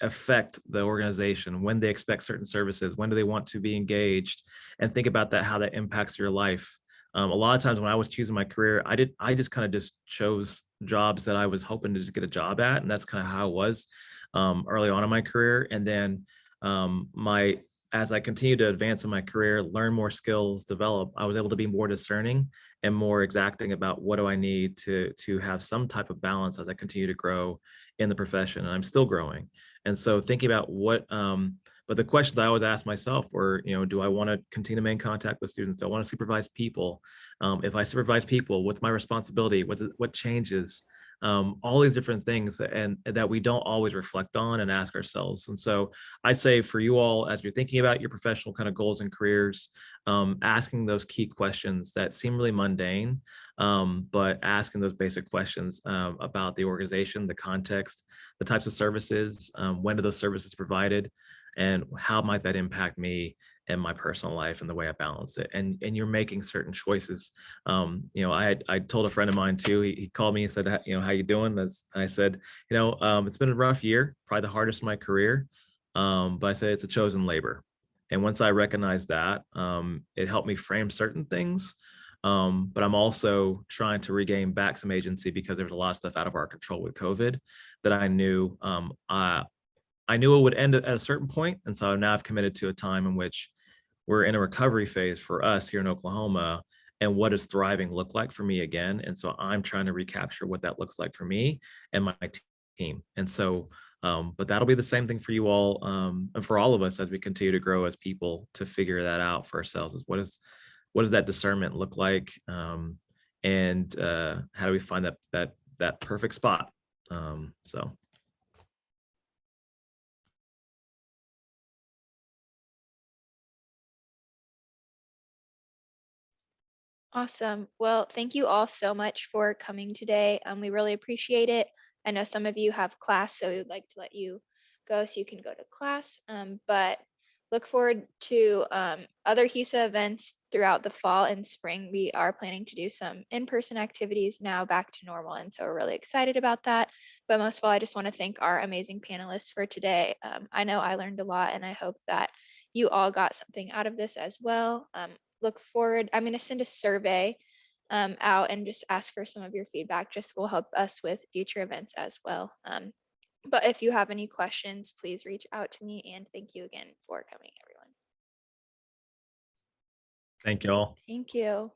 affect the organization, when they expect certain services, when do they want to be engaged, and think about that, how that impacts your life. A lot of times when I was choosing my career, I just kind of just chose jobs that I was hoping to just get a job at. And that's kind of how it was early on in my career. And then as I continued to advance in my career, learn more skills, develop, I was able to be more discerning and more exacting about what do I need to have some type of balance as I continue to grow in the profession. And I'm still growing. And so thinking about but the questions I always ask myself were, do I want to continue to maintain contact with students? Do I want to supervise people? If I supervise people, what's my responsibility? What changes? All these different things, and that we don't always reflect on and ask ourselves. And so I'd say for you all, as you're thinking about your professional kind of goals and careers, asking those key questions that seem really mundane, but asking those basic questions about the organization, the context, the types of services, when are those services provided, and how might that impact me and my personal life and the way I balance it. And you're making certain choices. I told a friend of mine too, he called me and said, how you doing? I said, it's been a rough year, probably the hardest in my career. But I said, it's a chosen labor. And once I recognized that, it helped me frame certain things. But I'm also trying to regain back some agency, because there was a lot of stuff out of our control with COVID that I knew I knew it would end at a certain point. And so now I've committed to a time in which we're in a recovery phase for us here in Oklahoma, and what does thriving look like for me again. And so I'm trying to recapture what that looks like for me and my team. And so But that'll be the same thing for you all, and for all of us as we continue to grow as people, to figure that out for ourselves. Is what does that discernment look like, and how do we find that perfect spot? So. Awesome. Well, thank you all so much for coming today. We really appreciate it. I know some of you have class, so we would like to let you go so you can go to class. But look forward to other HESA events throughout the fall and spring. We are planning to do some in-person activities now back to normal, and so we're really excited about that. But most of all, I just want to thank our amazing panelists for today. I know I learned a lot, and I hope that you all got something out of this as well. Look forward. I'm going to send a survey out and just ask for some of your feedback. Just will help us with future events as well. But if you have any questions, please reach out to me. And thank you again for coming, everyone. Thank you all. Thank you.